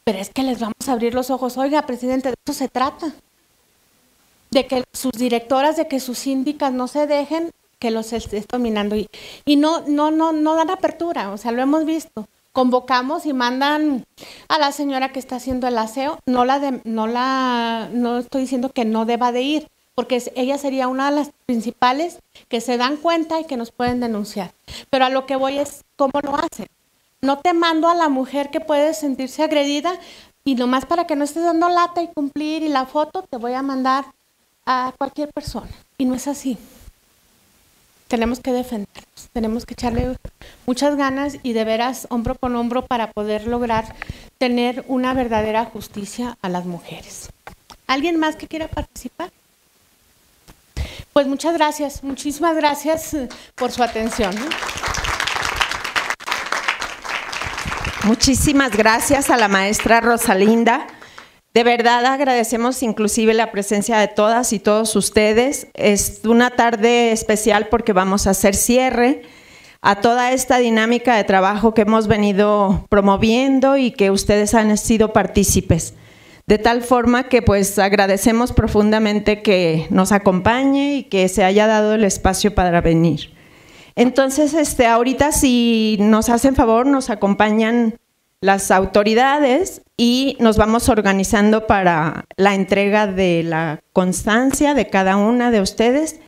pero es que les vamos a abrir los ojos, oiga, presidente, de eso se trata, de que sus directoras, de que sus síndicas no se dejen que los estés dominando, y no dan apertura, o sea, lo hemos visto. Convocamos y mandan a la señora que está haciendo el aseo, no estoy diciendo que no deba de ir, porque ella sería una de las principales que se dan cuenta y que nos pueden denunciar. Pero a lo que voy es cómo lo hacen. No te mando a la mujer que puede sentirse agredida y nomás para que no estés dando lata y cumplir y la foto, te voy a mandar a cualquier persona. Y no es así. Tenemos que defendernos, tenemos que echarle muchas ganas y de veras hombro con hombro para poder lograr tener una verdadera justicia a las mujeres. ¿Alguien más que quiera participar? Pues muchas gracias, muchísimas gracias por su atención, ¿no? Muchísimas gracias a la maestra Rosalinda. De verdad agradecemos inclusive la presencia de todas y todos ustedes. Es una tarde especial porque vamos a hacer cierre a toda esta dinámica de trabajo que hemos venido promoviendo y que ustedes han sido partícipes. De tal forma que pues agradecemos profundamente que nos acompañe y que se haya dado el espacio para venir. Entonces, ahorita si nos hacen favor, nos acompañan las autoridades y nos vamos organizando para la entrega de la constancia de cada una de ustedes.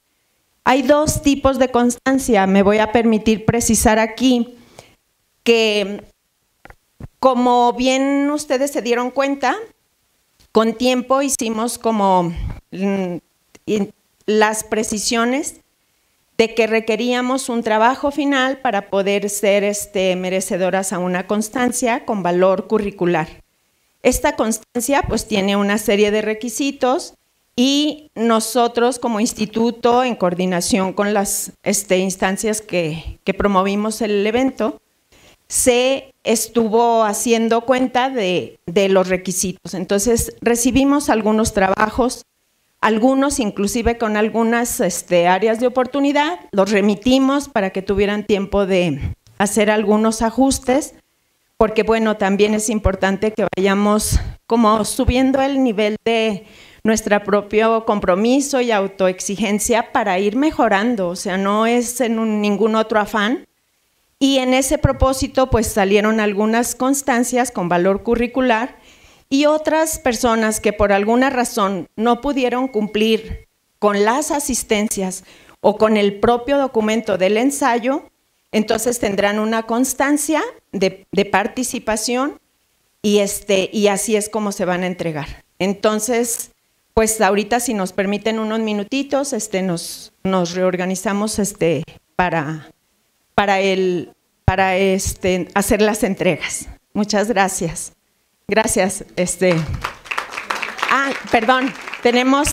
Hay dos tipos de constancia, me voy a permitir precisar aquí que, como bien ustedes se dieron cuenta, con tiempo hicimos como las precisiones de que requeríamos un trabajo final para poder ser merecedoras a una constancia con valor curricular. Esta constancia pues tiene una serie de requisitos y nosotros como instituto, en coordinación con las instancias que promovimos el evento, se estuvo haciendo cuenta de los requisitos. Entonces recibimos algunos trabajos, algunos inclusive con algunas áreas de oportunidad, los remitimos para que tuvieran tiempo de hacer algunos ajustes, porque bueno, también es importante que vayamos como subiendo el nivel de nuestro propio compromiso y autoexigencia para ir mejorando, o sea, no es en ningún otro afán. Y en ese propósito pues salieron algunas constancias con valor curricular y otras personas que por alguna razón no pudieron cumplir con las asistencias o con el propio documento del ensayo, entonces tendrán una constancia de participación y así es como se van a entregar. Entonces, pues ahorita si nos permiten unos minutitos, nos reorganizamos para hacer las entregas. Muchas gracias. Gracias. Perdón, tenemos